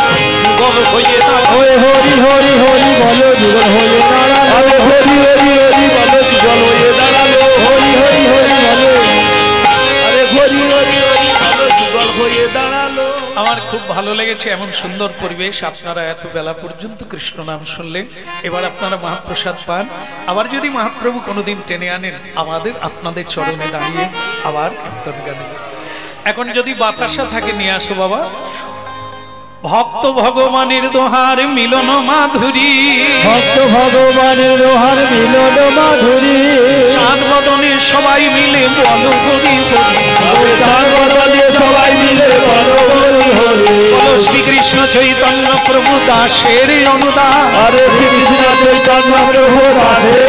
যুগল হয়ে দাঁড়ালো হরি হরি হরি বলো যুগল হয়ে দাঁড়ালো আরে হরি হরি হরি বলো যুগল হয়ে দাঁড়ালো হরি হরি হরি বলো আরে হরি হরি হরি বলো যুগল হয়ে দাঁড়ালো। আমার খুব ভালো লেগেছে এমন সুন্দর পরিবেশ। আপনারা এত বেলা পর্যন্ত কৃষ্ণ নাম শুনলেন, এবার আপনারা মহাপ্রসাদ পান। আবার যদি মহাপ্রভু কোনোদিন টেনে আনেন আমাদের আপনাদের চরণে দাঁড়িয়ে আবার কীর্তন গান। এখন যদি বাতাসা থাকে নিয়ে আসো বাবা। ভক্ত ভগবানের দোহার মিলন মাধুরী, ভক্ত ভগবানের দোহার মিলন মাধুরী, চাঁদ বদনে সবাই মিলে বলো হরি হরি, চাঁদ বদনে সবাই মিলে বলো হরি হরি, বলো শ্রীকৃষ্ণ চৈতন্য প্রভু দাসের অনুদান, আরে কৃষ্ণ চৈতন্য প্রভু দাসের